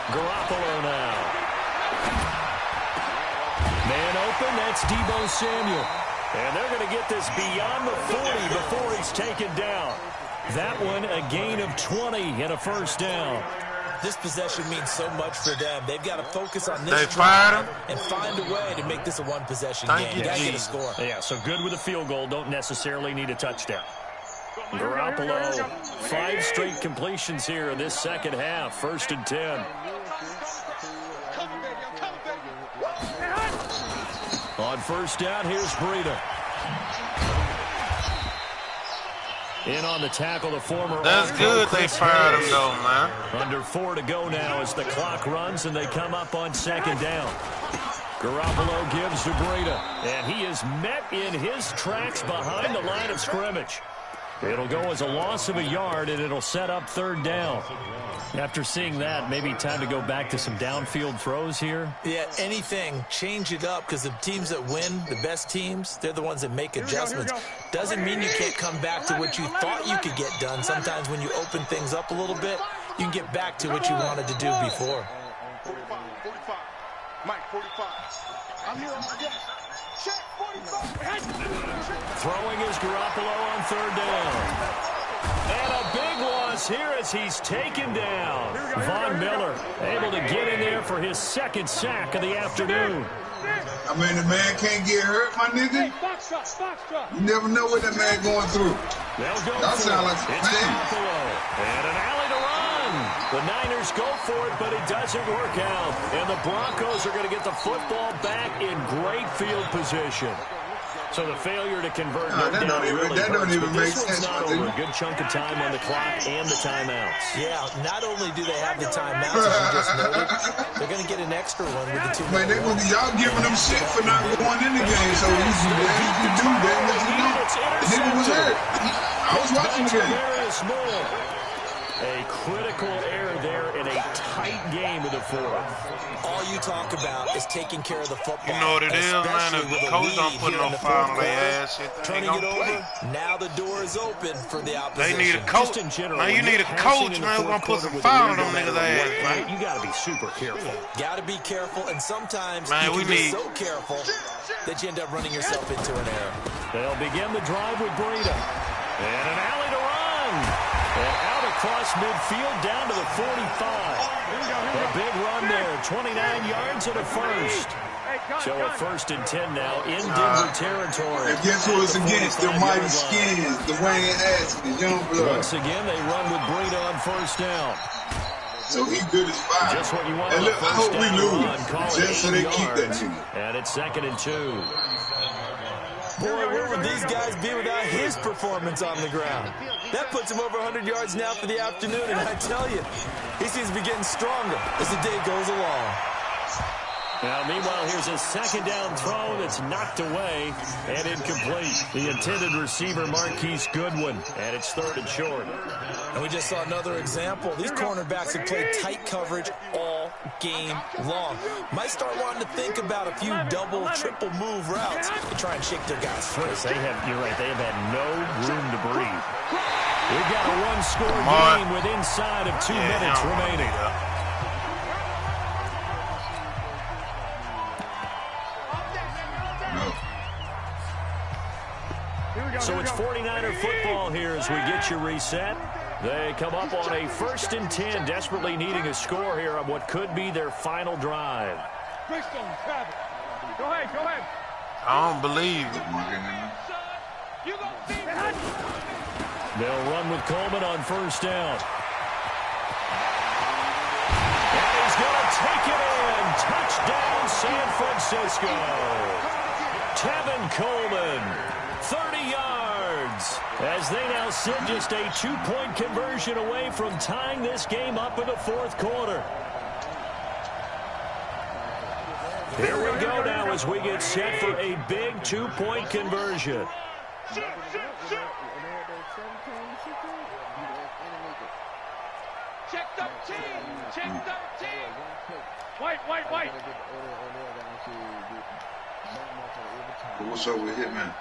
Garoppolo now. Man open, that's Deebo Samuel. And they're going to get this beyond the 40 before he's taken down. That one, a gain of 20 and a 1st down. This possession means so much for them. They've got to focus on this They fired him and find a way to make this a one-possession game. You got to get a score. Yeah, so good with a field goal. Don't necessarily need a touchdown. Garoppolo, 5 straight completions here in this second half. 1st and 10. On 1st down, here's Breida. In on the tackle, the former. That's good they fired him, though, man. Under 4 to go now as the clock runs and they come up on 2nd down. Garoppolo gives to Breida, and he is met in his tracks behind the line of scrimmage. It'll go as a loss of a yard, and it'll set up 3rd down. After seeing that, maybe time to go back to some downfield throws here. Yeah, anything. Change it up because the teams that win, the best teams, they're the ones that make adjustments. Doesn't mean you can't come back to what you thought you could get done. Sometimes when you open things up a little bit, you can get back to what you wanted to do before. 45. Mike, 45. I'm here on my desk. Throwing is Garoppolo on third down. And a big loss here as he's taken down. Von Miller able to get in there for his second sack of the afternoon. I mean, the man can't get hurt, my nigga. You never know what that man going through. That sound like some pain. And an alley to run. The Niners go for it, but it doesn't work out. And the Broncos are going to get the football back in great field position. So the failure to convert that don't even make sense. Not over. A good chunk of time on the clock and the timeouts. Yeah, not only do they have the timeouts, as you just noted, they're going to get an extra one with the 2 Man, y'all giving them shit for not going in the game, so you can do that. The nigga was hurt. I was watching the game. A critical error there in a tight game of the fourth. All you talk about is taking care of the football. You know what it is, man? If the coach don't put no foul on their ass, turning it over, now the door is open for the opposition. They need a coach. Man, you need a coach, man, who's going to put some foul on them niggas' ass, man. You got to be super careful. Got to be careful, and sometimes man, you can be so careful that you end up running yourself into an error. They'll begin the drive with Breida. And an alley to run. And out across midfield down to the 45. A big run there, 29 yards and a first. So a 1st and 10 now in Denver territory. And guess who it's against? The mighty Skins, the Wayne Haskins, young blood. Once again, they run with Breida on first down. So he good as fire. Just what you want. And look, I hope we lose, just so they keep that nigga. And it's 2nd and 2. Boy, where would these guys be without his performance on the ground? That puts him over 100 yards now for the afternoon, and I tell you, he seems to be getting stronger as the day goes along. Now, meanwhile, here's a 2nd down throw that's knocked away and incomplete. The intended receiver, Marquise Goodwin, and it's 3rd and short. And we just saw another example. These cornerbacks have played tight coverage all game long. Might start wanting to think about a few double, triple move routes to try and shake their guys free. You're right, they have had no room to breathe. We've got a one-score game with inside of 2 minutes remaining. So it's 49er football here as we get you reset. They come up on a 1st and 10, desperately needing a score here on what could be their final drive. Go ahead. I don't believe it. They'll run with Coleman on 1st down. And he's going to take it in. Touchdown, San Francisco. Tevin Coleman. 30 yards as they now sit just a 2-point conversion away from tying this game up in the 4th quarter. Here we go now as we get set for a big 2-point conversion. Check 13. White. What's up with Hitman?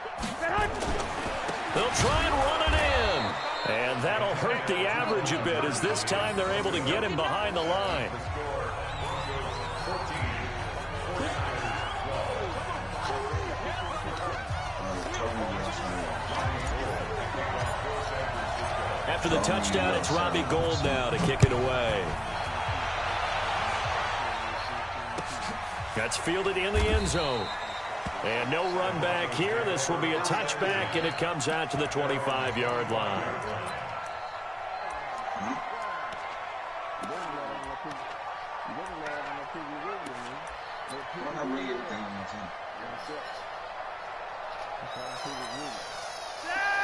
They'll try and run it in. And that'll hurt the average a bit as this time they're able to get him behind the line. After the touchdown, it's Robbie Gould now to kick it away. That's fielded in the end zone. And no run back here. This will be a touchback, and it comes out to the 25-yard line.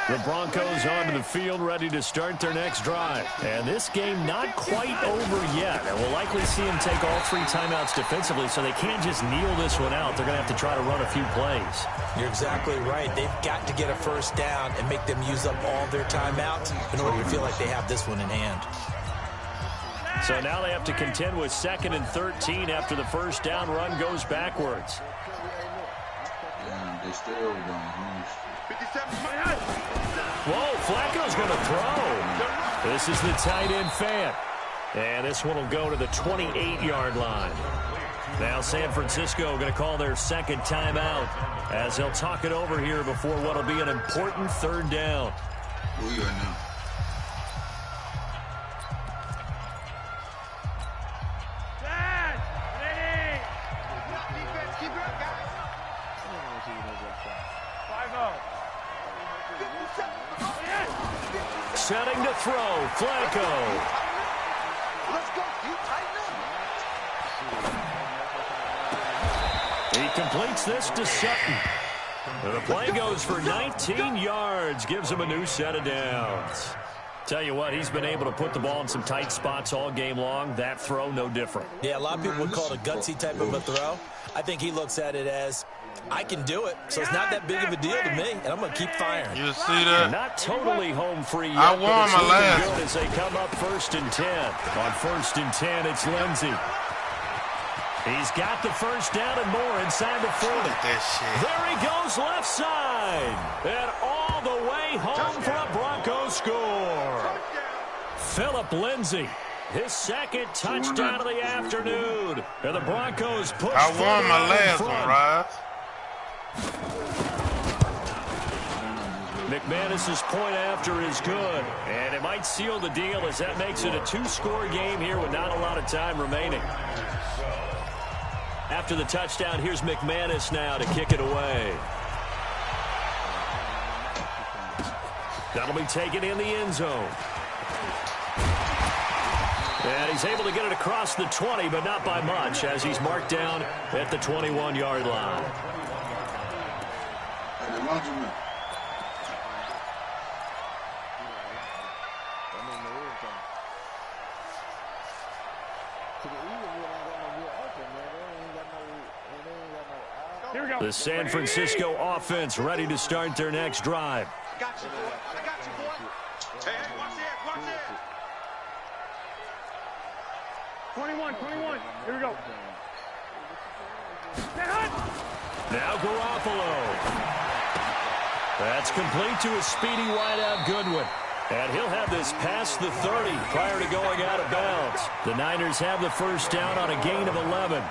The Broncos onto the field, ready to start their next drive. And this game not quite over yet. And we'll likely see them take all 3 timeouts defensively, so they can't just kneel this one out. They're going to have to try to run a few plays. You're exactly right. They've got to get a 1st down and make them use up all their timeouts in order to feel like they have this one in hand. So now they have to contend with 2nd and 13 after the 1st down run goes backwards. Yeah, they still going. Whoa, Flacco's going to throw. This is the tight end Fant. And this one will go to the 28-yard line. Now San Francisco going to call their second timeout as they'll talk it over here before what will be an important third down. Where you at now? Setting to throw, Flacco. Let's go. You tighten up. He completes this to Sutton. And the play goes for 19 yards, gives him a new set of downs. Tell you what, he's been able to put the ball in some tight spots all game long. That throw, no different. Yeah, a lot of people would call it a gutsy type of a throw. I think he looks at it as, I can do it, so it's not that big of a deal to me, and I'm going to keep firing. You see that? Not totally home free yet, I won my last good as they come up 1st and 10. On 1st and 10, it's Lindsey. He's got the first down and more inside the 40. There he goes left side. And all the way home for a Broncos score. Phillip Lindsay, his second touchdown of the afternoon. And the Broncos push. I won my last one, Rob. McManus's point after is good. And it might seal the deal as that makes it a 2-score game here with not a lot of time remaining. After the touchdown, here's McManus now to kick it away. That'll be taken in the end zone. And he's able to get it across the 20, but not by much, as he's marked down at the 21-yard line. The San Francisco offense ready to start their next drive. Got you, boy. I got you, boy. Hey, watch this, watch this. 21. Here we go. Now Garoppolo. That's complete to a speedy wideout Goodwin. And he'll have this past the 30 prior to going out of bounds. The Niners have the first down on a gain of 11.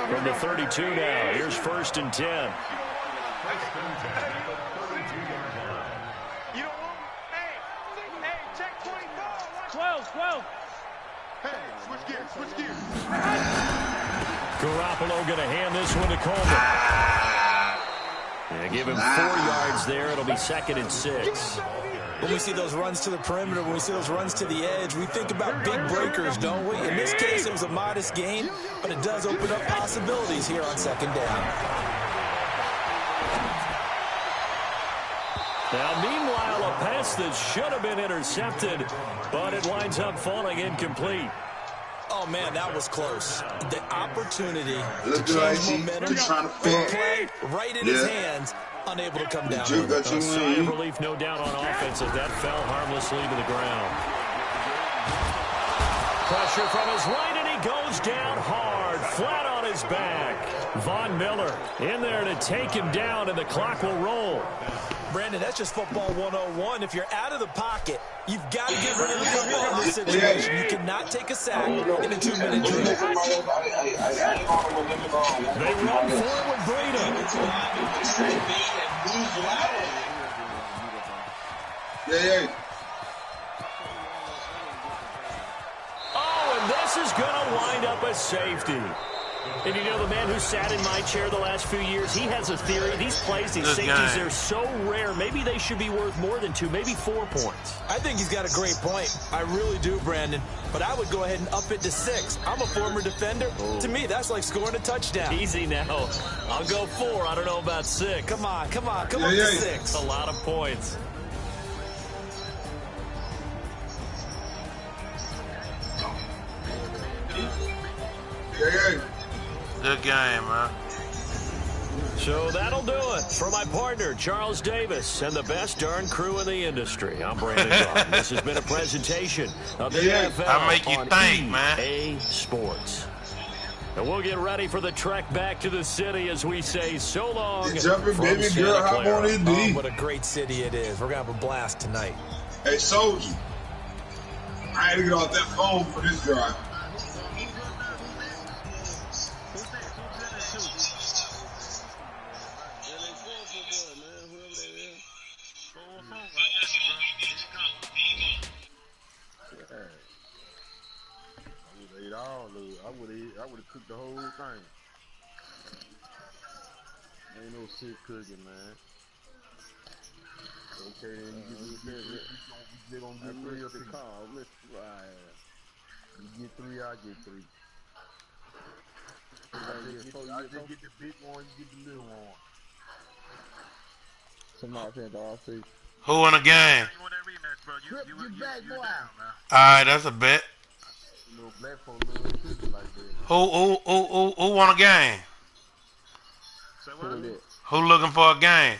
From the 32 now, here's 1st and 10. You don't want, hey, check 24. 12. Hey, switch gears. Garoppolo going to hand this one to Coleman. And give him 4 yards there. It'll be 2nd and 6. When we see those runs to the perimeter, when we see those runs to the edge, we think about big breakers, don't we? In this case, it was a modest gain, but it does open up possibilities here on 2nd down. Now, meanwhile, a pass that should have been intercepted, but it winds up falling incomplete. Oh, man, that was close. The opportunity to like change momentum, big play, right in his hands, unable to come down. A sigh of relief, no doubt, on offense as that fell harmlessly to the ground. Pressure from his right, and he goes down hard, flat on his back. Von Miller in there to take him down, and the clock will roll. Brandon, that's just football 101. If you're out of the pocket, you've got to get rid of the football in this situation. You cannot take a sack in a 2-minute drill. They run forward, Breida. Yeah. Oh, and this is going to wind up a safety. And you know, the man who sat in my chair the last few years, he has a theory. These plays, these safeties, they're so rare. Maybe they should be worth more than 2, maybe 4 points. I think he's got a great point. I really do, Brandon. But I would go ahead and up it to 6. I'm a former defender. Oh. To me, that's like scoring a touchdown. Easy now. I'll go 4. I don't know about 6. Come on up to 6. A lot of points. Yeah. Good game, man. So that'll do it. For my partner, Charles Davis, and the best darn crew in the industry, I'm Brandon Gaudin. This has been a presentation of the NFL I make you think, man. EA Sports. And we'll get ready for the trek back to the city as we say so long. Hey, jumping, from baby Santa girl, how Clara. on it be? Oh, what a great city it is. We're going to have a blast tonight. Hey, Soldier. I had to get off that phone for this drive. ate all of it. I would have cooked the whole thing. Ain't no sick cooking, man. Okay, then you gonna get 3 of the car. You get 3, I get 3. I just get the big one, you get the little one. Somebody said the RC. Who won the game? You back, boy. Alright, that's a bet. No black folk don't cook it like that. Who won a game? Who looking for a game?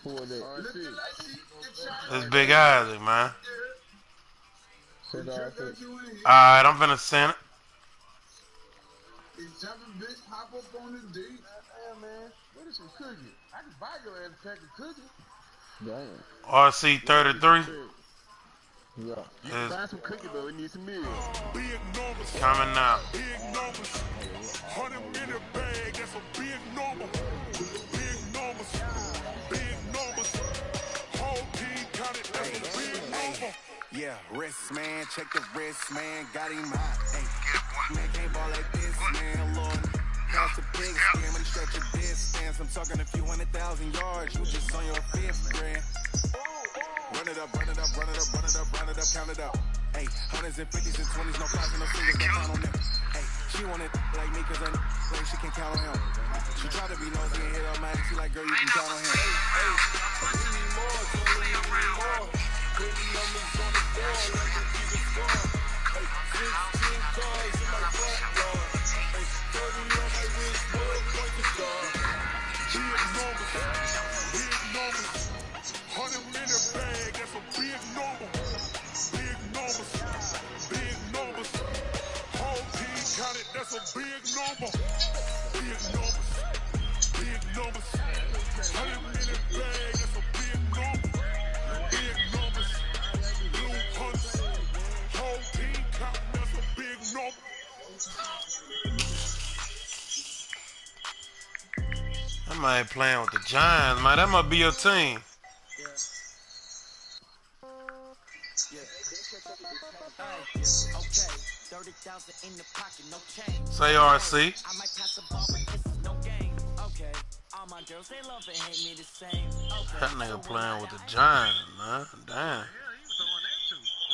Who is it? It's Big Isaac, man. Said the RC. Alright, I'm finna send it. It's jumping bitch, hop up on the date. Yeah, man. What is some cooking? I can buy your ass a pack of cooking. Damn. RC 33. Yeah. Buy some cooking, but we need some meal. Coming now. Big numbers. 100-minute bag, that's a big number. Big numbers. Big numbers. Whole team counted, that's a big number. Yeah, wrist man, check the wrist man, got him hot. Hey, man can't ball like this, man, Lord. That's a big scam when you stretch your distance. I'm talking a few 100,000 yards, you just on your 5th grand. Run it up, run it up, run it up, run it up, run it up, count it up. Hey, 100s and 50s and 20s, no fives and no fingers, no count on them. Hey, she want it like me cause I like she can count on him. She try to be nosy and hit her man, she like, girl, you can count on him. Hey, we need more, so we need more. Put the numbers on the board, like we keep it score. Hey, 16 cars in my front yard. Hey, 30 on my wrist, boy, point the star. Big numbers. Big numbers. 100-minute bag, that's a big number. Big numbers. Big numbers. Whole team counted, that's a big number. Big numbers. Big numbers. 100-minute bag, that's a big number. Big numbers. Blue hunters. Whole team counting, that's a big number. I might playing with the Giants, man. That must be your team. Say RC. That nigga playing with the Giants, man. Damn.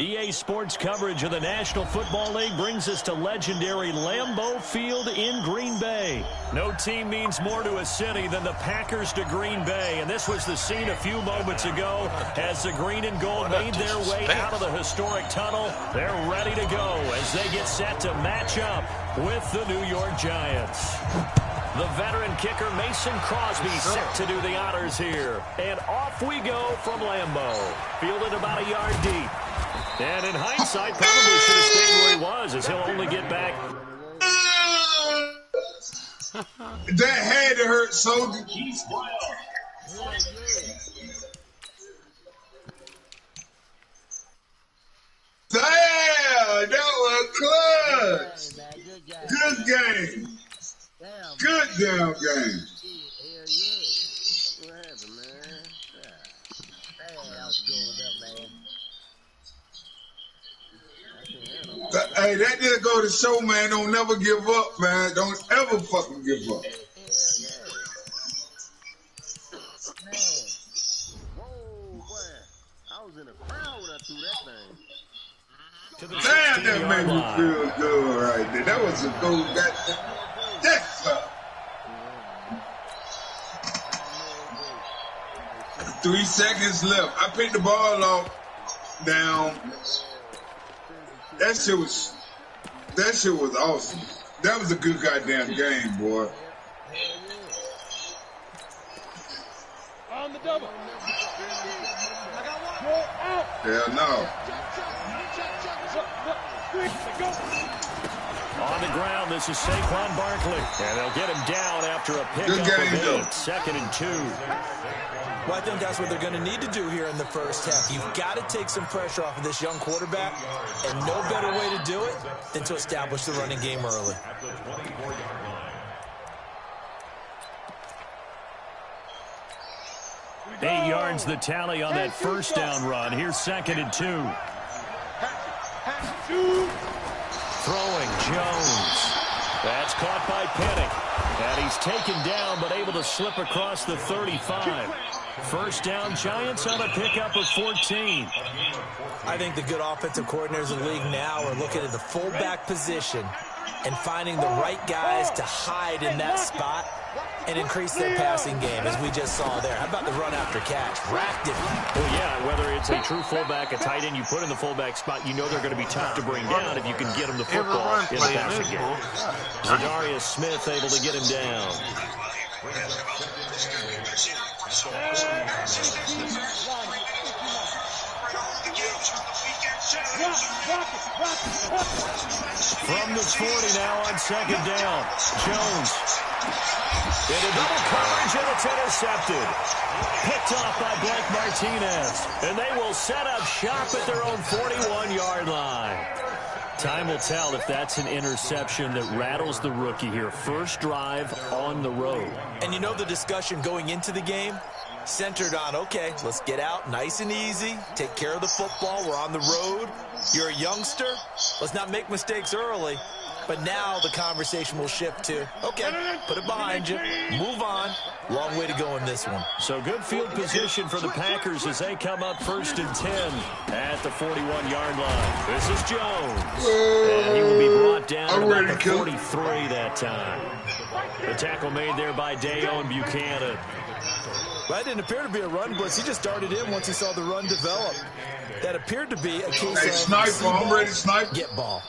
EA Sports coverage of the National Football League brings us to legendary Lambeau Field in Green Bay. No team means more to a city than the Packers to Green Bay, and this was the scene a few moments ago as the green and gold made their way out of the historic tunnel. They're ready to go as they get set to match up with the New York Giants. The veteran kicker Mason Crosby set to do the honors here. And off we go from Lambeau. Fielded about a yard deep. And in hindsight, probably should have stayed where he was, as he'll only get back. That had to hurt so. Damn, that was clutch. Good game. Good damn game. Hey, that did go to show, man. Don't never give up, man. Don't ever fucking give up. I was in a crowd when I threw that thing. Damn, that made me feel good right there. That was a good goddamn. Yes, sir. 3 seconds left. I picked the ball off down. That shit was awesome. That was a good goddamn game, boy. On the double. Hell no. On the ground, this is Saquon Barkley. And they'll get him down after a pickup of 8. 2nd and 2. Well, I think that's what they're going to need to do here in the first half. You've got to take some pressure off of this young quarterback, and no better way to do it than to establish the running game early. Eight yards the tally on that first down run. Here's 2nd and 2. Throwing. Jones. That's caught by Penning. And he's taken down, but able to slip across the 35. First down, Giants on a pickup of 14. I think the good offensive coordinators in the league now are looking at the fullback position and finding the right guys to hide in that spot and increase their passing game, as we just saw there. How about the run after catch? Racked it. Well, yeah, whether it's a true fullback, a tight end you put in the fullback spot, you know they're going to be tough to bring down if you can get them the football in the passing game. Zadarius Smith able to get him down. From the 40 now on second down. Jones. Into double coverage, and it's intercepted. Picked off by Blake Martinez. And they will set up shop at their own 41-yard line. Time will tell if that's an interception that rattles the rookie here. First drive on the road. And you know the discussion going into the game? Centered on, okay, let's get out nice and easy, take care of the football, we're on the road, you're a youngster, let's not make mistakes early. But now the conversation will shift to, okay, put it behind you, move on. Long way to go in this one. So good field position for the Packers as they come up 1st and 10 at the 41-yard line. This is Jones. And he will be brought down at the 43 that time. The tackle made there by Dayon Buchanan. That didn't appear to be a run blitz. He just darted in once he saw the run develop. That appeared to be a case of sniper, I'm ready to snipe. Get ball.